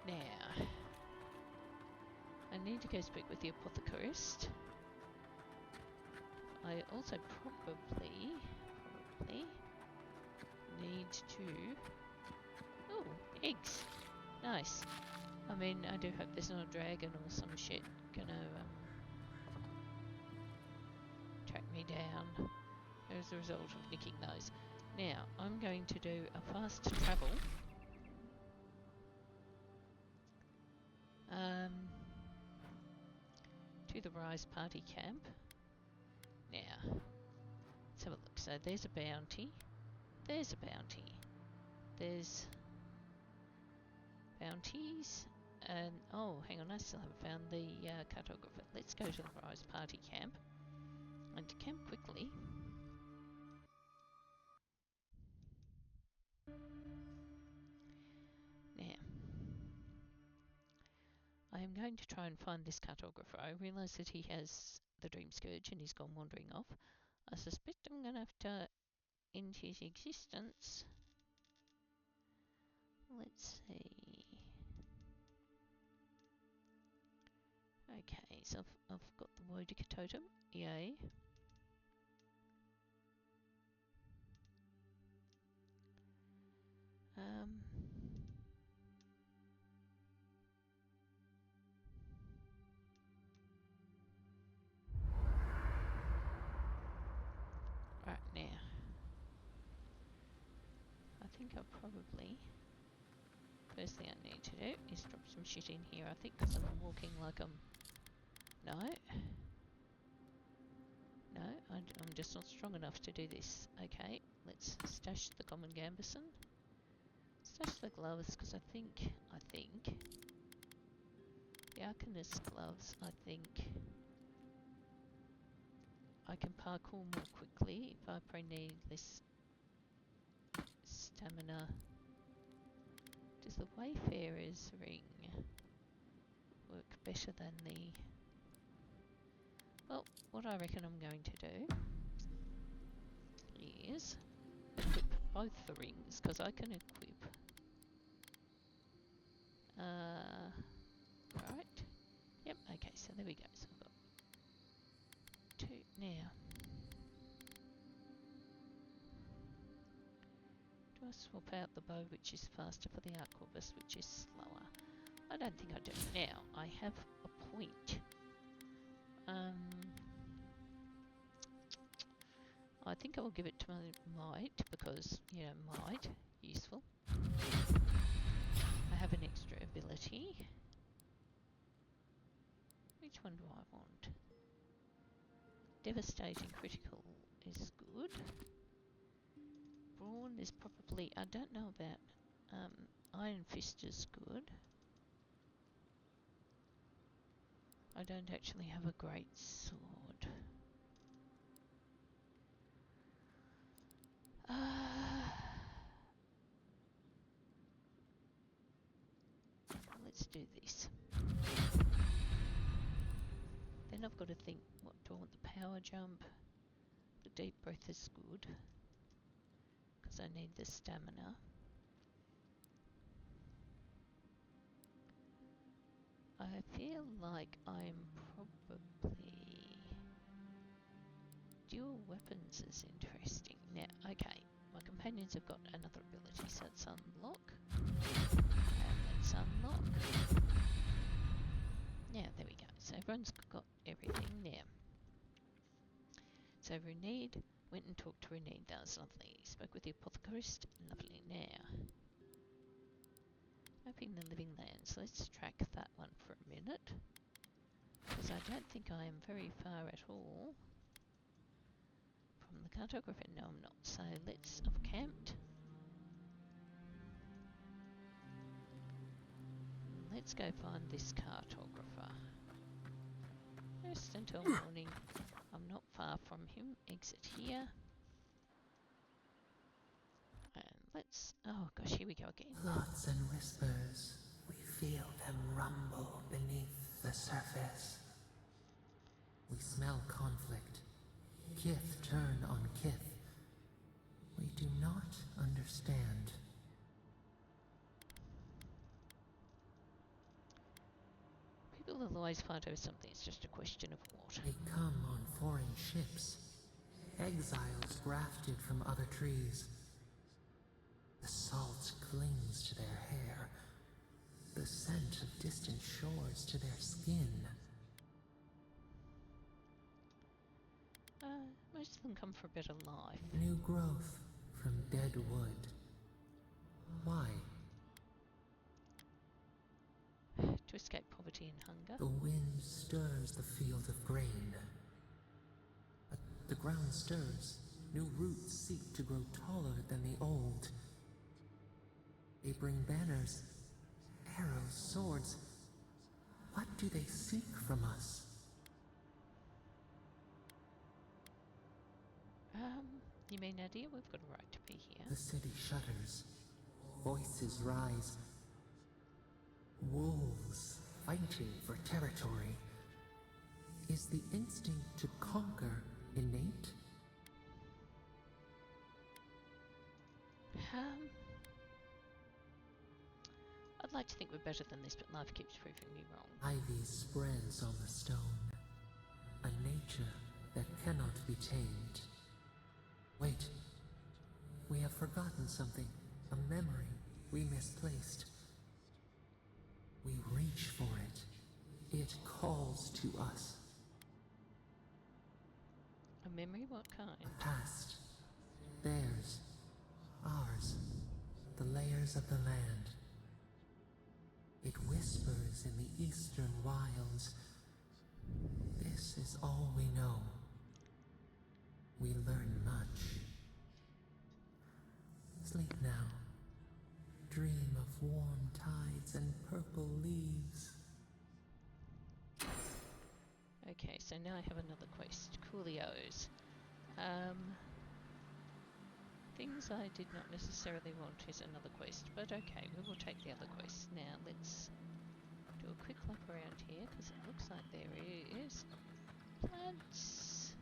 Now, I need to go speak with the apothecarist. I also probably need to... Oh, eggs! Nice. I mean, I do hope there's not a dragon or some shit gonna track me down as a result of nicking those. Now, I'm going to do a fast travel. To the Rise Party camp. Now, let's have a look. So there's a bounty. There's a bounty. There's bounties. And, oh, hang on, I still haven't found the cartographer. Let's go to the Rise Party camp. And to camp quickly. Now, I am going to try and find this cartographer. I realise that he has the Dream Scourge and he's gone wandering off. I suspect I'm going to have to end his existence. Let's see. Okay, so I've got the Wodika totem. Yay. Right, now. I think I'll probably... First thing I need to do is drop some shit in here, I think, because I'm walking like I'm... No. No, I'm just not strong enough to do this. Okay, let's stash the common gambeson. Stash the gloves, because I think... The Arcanist gloves, I think... I can parkour more quickly if I probably need this stamina. Does the Wayfarer's ring work better than the... Well, what I reckon I'm going to do is equip both the rings, because I can equip... right. Yep, okay, so there we go. So I've got two now. Do I swap out the bow, which is faster, for the arquebus, which is slower? I don't think I do. Now, I have a point. I think I will give it to my might, because, you know, might, useful. I have an extra ability. Which one do I want? Devastating critical is good. probably, I don't know about Iron Fist is good. I don't actually have a great sword. Let's do this. Then I've got to think, what do I want? The power jump? The deep breath is good, because I need the stamina. I feel like I'm probably... Dual weapons is interesting. Now, okay, my companions have got another ability, so let's unlock. And let's unlock. Yeah, there we go. So everyone's got everything now. So Runyd went and talked to Runyd. That was lovely. Spoke with the apothecarist. Lovely. Now, mapping the living lands. Let's track that one for a minute, because I don't think I am very far at all from the cartographer. No, I'm not. So let's... I've camped. Let's go find this cartographer. Rest until morning. I'm not far from him. Exit here. And let's... Oh gosh, here we go again. Thoughts and whispers, we feel them rumble beneath the surface. We smell conflict. Kith turn on kith. We do not understand. People will always fight over something. It's just a question of what. They come on foreign ships. Exiles grafted from other trees. The salt clings to their hair. The scent of distant shores to their skin. Most of them come for a better life. New growth from dead wood. Why? To escape poverty and hunger. The wind stirs the field of grain. But the ground stirs. New roots seek to grow taller than the old. They bring banners, arrows, swords. What do they seek from us? You mean idea? We've got a right to be here. The city shudders. Voices rise. Wolves fighting for territory. Is the instinct to conquer innate? I'd like to think we're better than this, but life keeps proving me wrong. Ivy spreads on the stone. A nature that cannot be tamed. Wait. We have forgotten something. A memory we misplaced. We reach for it. It calls to us. A memory? What kind? The past. Theirs. Ours. The layers of the land. It whispers in the eastern wilds. This is all we know. We learn much. Sleep now. Dream of warm tides and purple leaves. Okay, so now I have another quest. Coolios. Things I did not necessarily want is another quest, but okay, we will take the other quest. Now let's do a quick lap around here, because it looks like there is plants.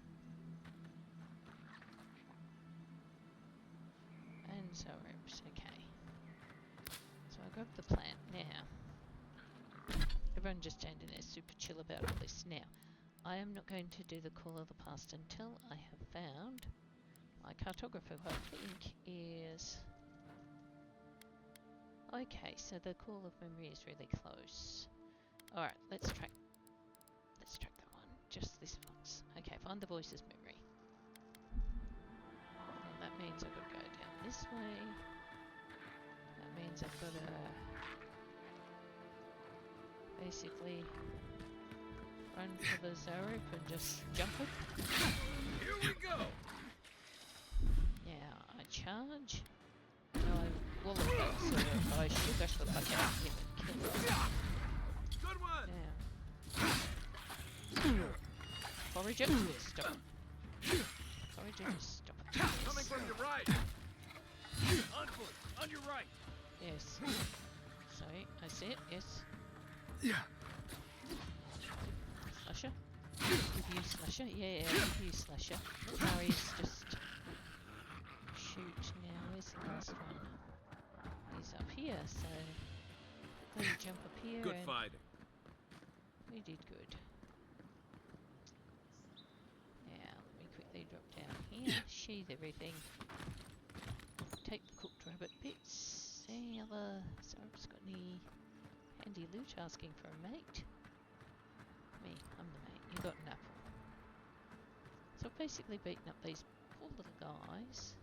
And Zorebs, okay. So I grabbed the plant now. Everyone just standing there super chill about all this. Now, I am not going to do the call of the past until I have found my cartographer, who I think is... Okay, so the call of memory is really close. Alright, let's track that one. Just this once. Okay, find the voice's memory. And that means I've got to go down this way. That means I've got to basically run for the Zarep and just jump it. Here we go! Yeah, I charge. No, I should rush the fuck out of him and kill him. Good one. Now. Forager, stop. Forager, stop. Coming from your right. On your right. Yes. Sorry, I see it, yes. Yeah. Slasher? Give you slasher? Yeah, give you slasher. Marius just shoot now. Where's the last one? He's up here, so quickly jump up here. Good and fighting. we did good. Now let me quickly drop down here, sheathe everything. Take the cooked rabbit bits. Any other Sarap's got any handy loot asking for a mate? Me, I'm the mate. You got an apple. So I've basically beaten up these poor little guys.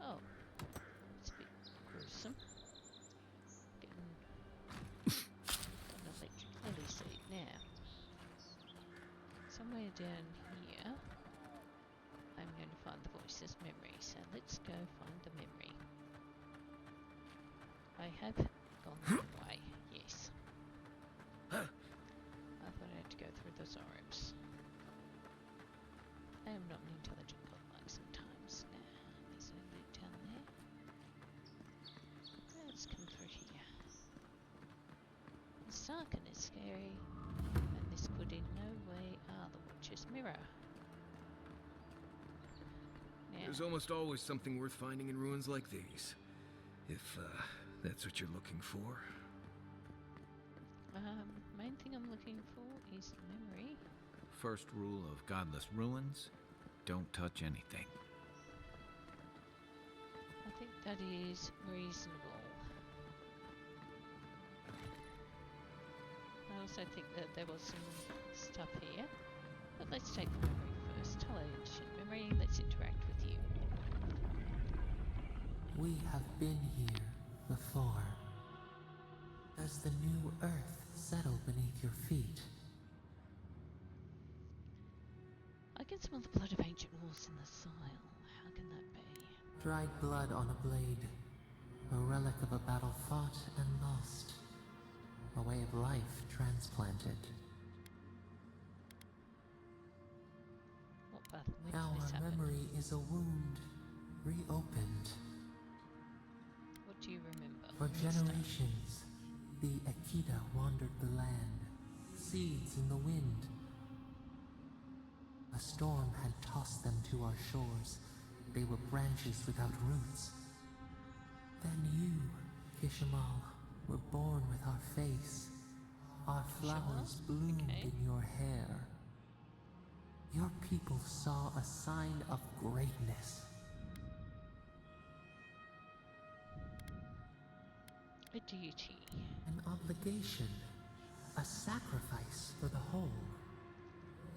Oh, it's a bit gruesome. Getting an electric lily seed now. Somewhere down here, I'm going to find the voice's memory. So let's go find the memory. I have gone the wrong way. Yes. I thought I had to go through the Zorobs. I am not an intelligent godlike sometimes. Nah, there's no loot down there. Let's come through here. It's dark and it's scary, and this could in no way the Watcher's mirror. Now, There's almost always something worth finding in ruins like these. If, that's what you're looking for. main thing I'm looking for is the memory. First rule of godless ruins, don't touch anything. I think that is reasonable. I also think that there was some stuff here. But let's take the memory first. Hello, ancient memory. Let's interact with you. We have been here before. Does the new earth settle beneath your feet? I can smell the blood of ancient wolves in the soil. How can that be? Dried blood on a blade. A relic of a battle fought and lost. A way of life transplanted. What path? When Now did this our happen? memory is a wound, reopened. What do you remember? For generations, the Akita wandered the land, seeds in the wind. A storm had tossed them to our shores. They were branches without roots. Then you, Kishimal, were born with our face. Our flowers bloomed in your hair. Your people saw a sign of greatness. A deity. An obligation. A sacrifice for the whole.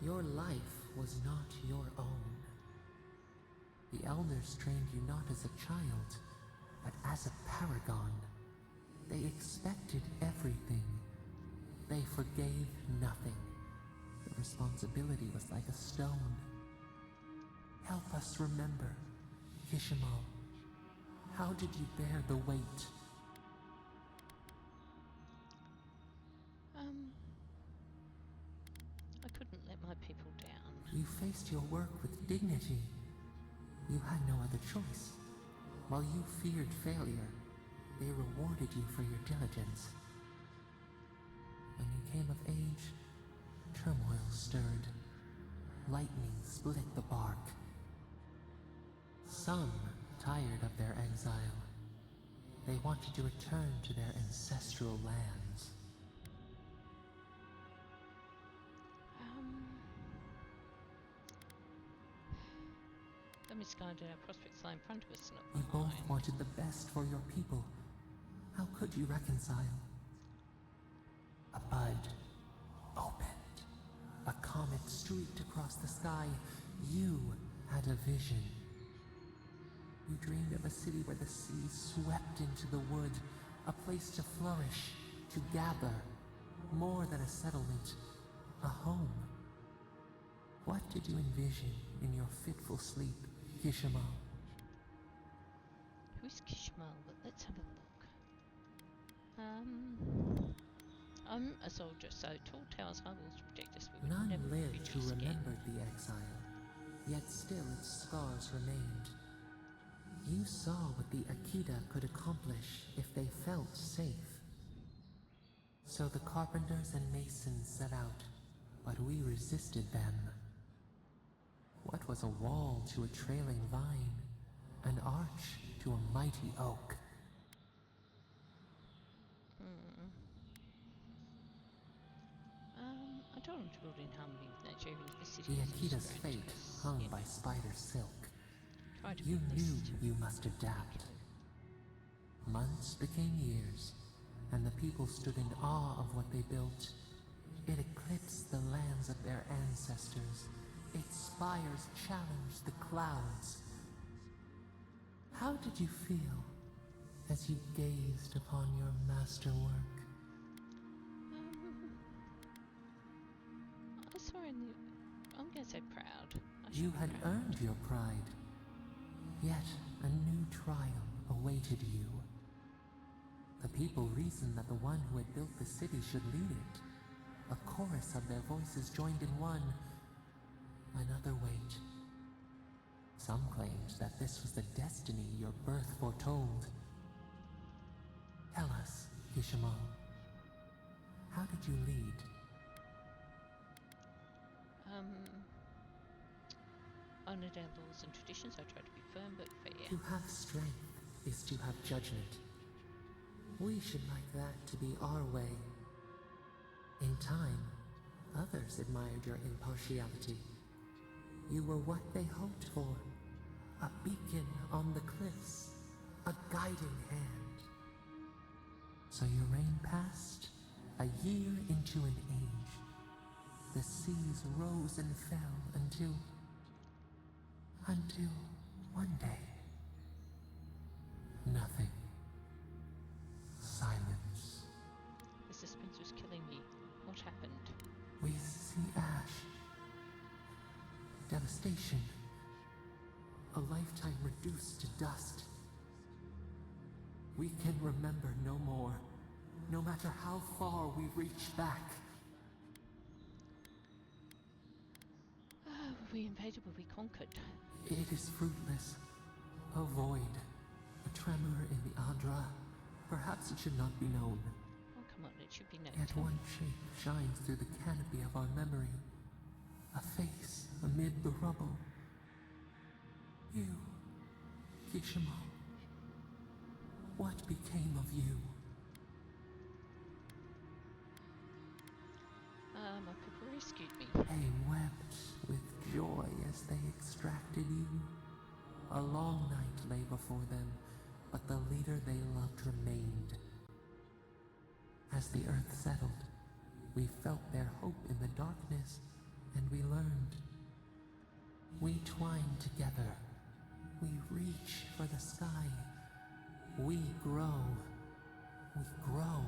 Your life was not your own. The elders trained you not as a child, but as a paragon. They expected everything. They forgave nothing. The responsibility was like a stone. Help us remember, Kishimal. How did you bear the weight? I couldn't let my people down. You faced your work with dignity. You had no other choice. While you feared failure, they rewarded you for your diligence. When you came of age, turmoil stirred. Lightning split the bark. Some tired of their exile. They wanted to return to their ancestral lands. The misguided our prospects lie in front of us, not You both behind. wanted the best for your people. How could you reconcile? A bud opened. A comet streaked across the sky. You had a vision. You dreamed of a city where the sea swept into the wood, a place to flourish, to gather, more than a settlement, a home. What did you envision in your fitful sleep, Kishimal? Who who's Kishmal? But let's have a look. I'm a soldier, so tall towers, high walls protect us. We would None never lived who reduce again. remembered the exile, yet still its scars remained. You saw what the Akita could accomplish if they felt safe. So the carpenters and masons set out, but we resisted them. What was a wall to a trailing vine, an arch to a mighty oak? I told him to build in harmony with nature, even if the city The is Akita's fate hung by spider silk. You knew you must adapt. Months became years, and the people stood in awe of what they built. It eclipsed the lands of their ancestors. Its spires challenged the clouds. How did you feel as you gazed upon your masterwork? I'm going to say proud. You had earned your pride. Yet a new trial awaited you. The people reasoned that the one who had built the city should lead it. A chorus of their voices joined in one. Another wait. Some claimed that this was the destiny your birth foretold. Tell us, Kishimal, how did you lead? Honored our laws and traditions. I try to be firm but fair. To have strength is to have judgment. We should like that to be our way. In time, others admired your impartiality. You were what they hoped for. A beacon on the cliffs. A guiding hand. So your reign passed, a year into an age. The seas rose and fell until one day, nothing. Silence. The suspense was killing me. What happened? We see ash. Devastation. A lifetime reduced to dust. We can remember no more, no matter how far we reach back. We invaded, but we conquered. It is fruitless. A void. A tremor in the Adra. Perhaps it should not be known. Oh, come on, it should be known. Yet one shape shines through the canopy of our memory. A face amid the rubble. You, Kishimal. What became of you? My people rescued me. They wept with joy as they extracted you. A long night lay before them, but the leader they loved remained. As the earth settled, we felt their hope in the darkness, and we learned. We twine together. We reach for the sky. We grow. We grow.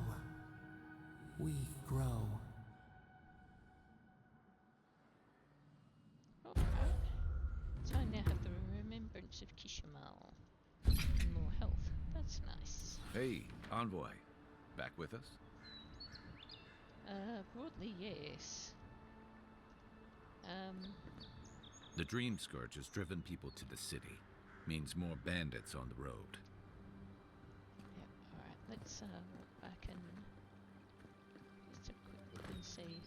We grow. So I now have the remembrance of Kishimal. And more health. That's nice. Hey, Envoy. Back with us? Broadly, yes. The Dream Scourge has driven people to the city. Means more bandits on the road. Yep, alright, let's walk back and just a quick look and see.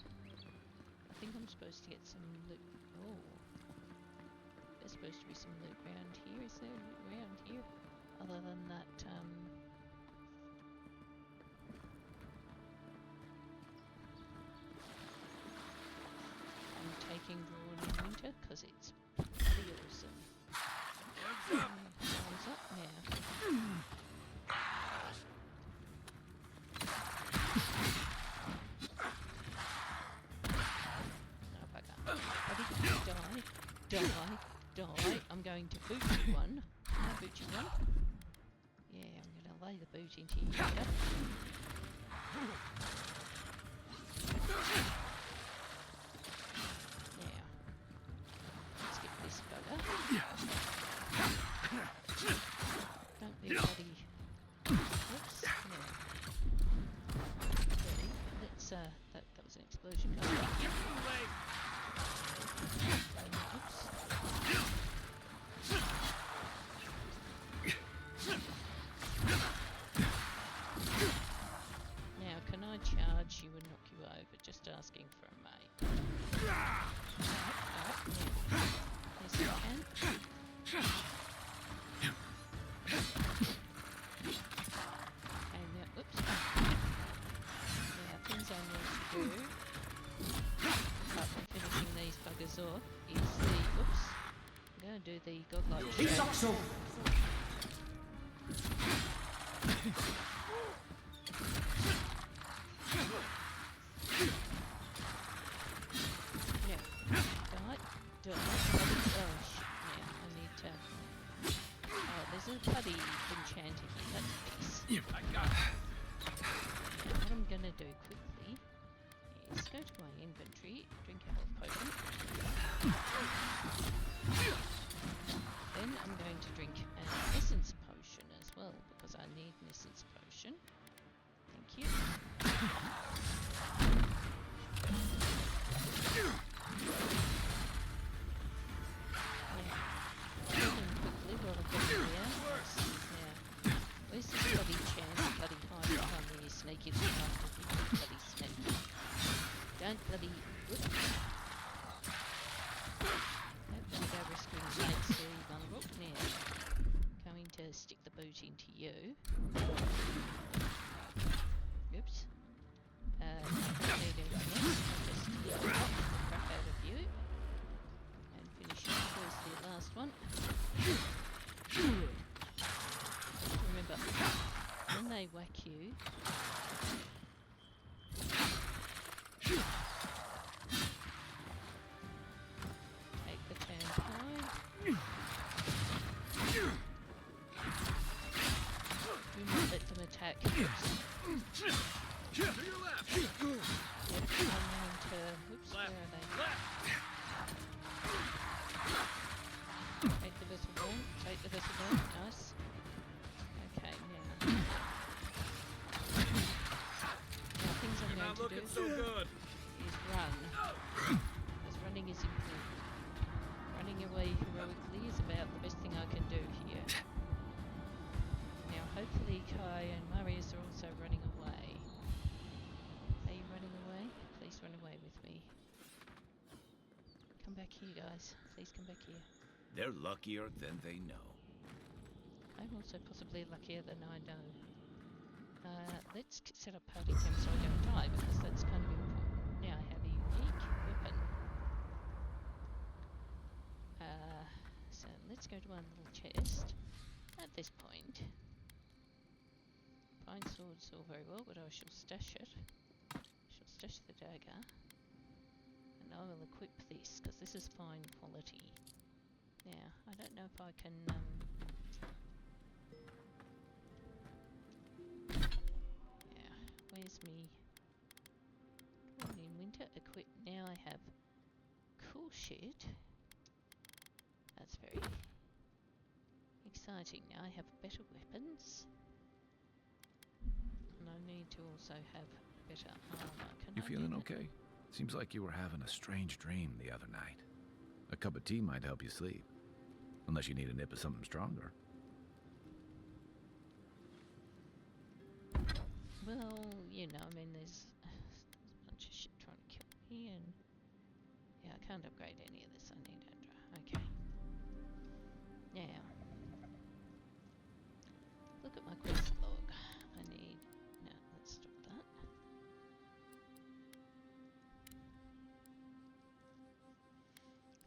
I think I'm supposed to get some loot. Oh. There's supposed to be some loot around here. Is there loot around here? Other than that, I'm taking Drawn in Winter because it's pretty awesome. What's up now? Oh, bugger. Die. I'm going to boot you one. Can I boot you one? Yeah, I'm going to lay the boot into you. Now, let's get this bugger. Don't bloody. Oops. No. Okay, let's that was an explosion. Oops. Now, can I charge you and knock you over? Just asking for a mate. Yes, I can. Okay, now, oops. Now, things I need to do, apart from finishing these buggers off, is the, oops, I'm going to do the godlike shadow. There's a bloody enchanter here, that's a piece. I got it. Now, what I'm going to do quickly is go to my inventory, drink a health potion. Then I'm going to drink an essence potion as well, because I need an essence potion. Thank you. Where's this bloody chance of bloody hiding behind me, you sneaky little bastard, you bloody sneaky. Don't bloody... Whoop. Don't bloody go rescuing mates, silly mongrel. Now, going to stick the boot into you. Oops. Don't need anything else. I'll just knock the crap out of you. And finish off first the last one. Remember, when they whack you, take the tampine. Do not let them attack. To your left. Yep, I'm going to. Oops, where are they? Take the vessel ball. Take the vessel ball. Nice. Okay, now. Now, things I'm going to do so good. is run. Because running is important. Running away heroically is about the best thing I can do here. Now, hopefully Kai and Marius are also running away. Are you running away? Please run away with me. Come back here, guys. Please come back here. They're luckier than they know. I'm also possibly luckier than I know. Let's set up party camp so I don't die, because that's kind of important. Now I have a unique weapon. So let's go to our little chest. At this point, fine sword's all very well, but I shall stash it. I shall stash the dagger. And I will equip this, because this is fine quality. Now, I don't know if I can... Where's me? Drawn in winter, equip. Now I have cool shit. That's very exciting. Now I have better weapons. And I need to also have better armor. You feeling okay? Seems like you were having a strange dream the other night. A cup of tea might help you sleep. Unless you need a nip of something stronger. Well, you know, I mean, there's a bunch of shit trying to kill me, and yeah, I can't upgrade any of this. I need Andra. Okay. Now, look at my quest log. I need. No, let's stop that.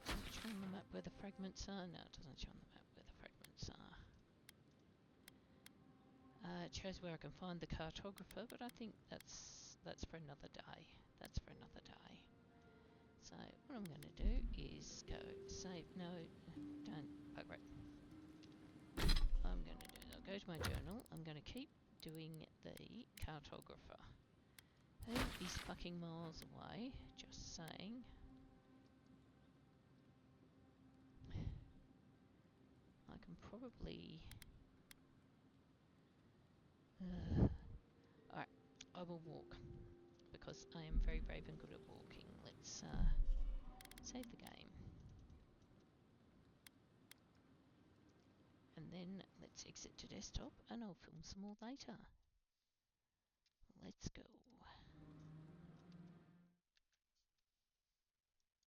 Does it show on the map where the fragments are? No, it doesn't show on the map where the fragments are. It shows where I can find the cartographer, but I think that's for another day. That's for another day. So what I'm going to do is go save. No, don't bugger it. I'm going to do. I'll go to my journal. I'm going to keep doing the cartographer. He is fucking miles away. Just saying. I can probably. Alright, I will walk, because I am very brave and good at walking. Let's save the game. And then let's exit to desktop and I'll film some more later. Let's go.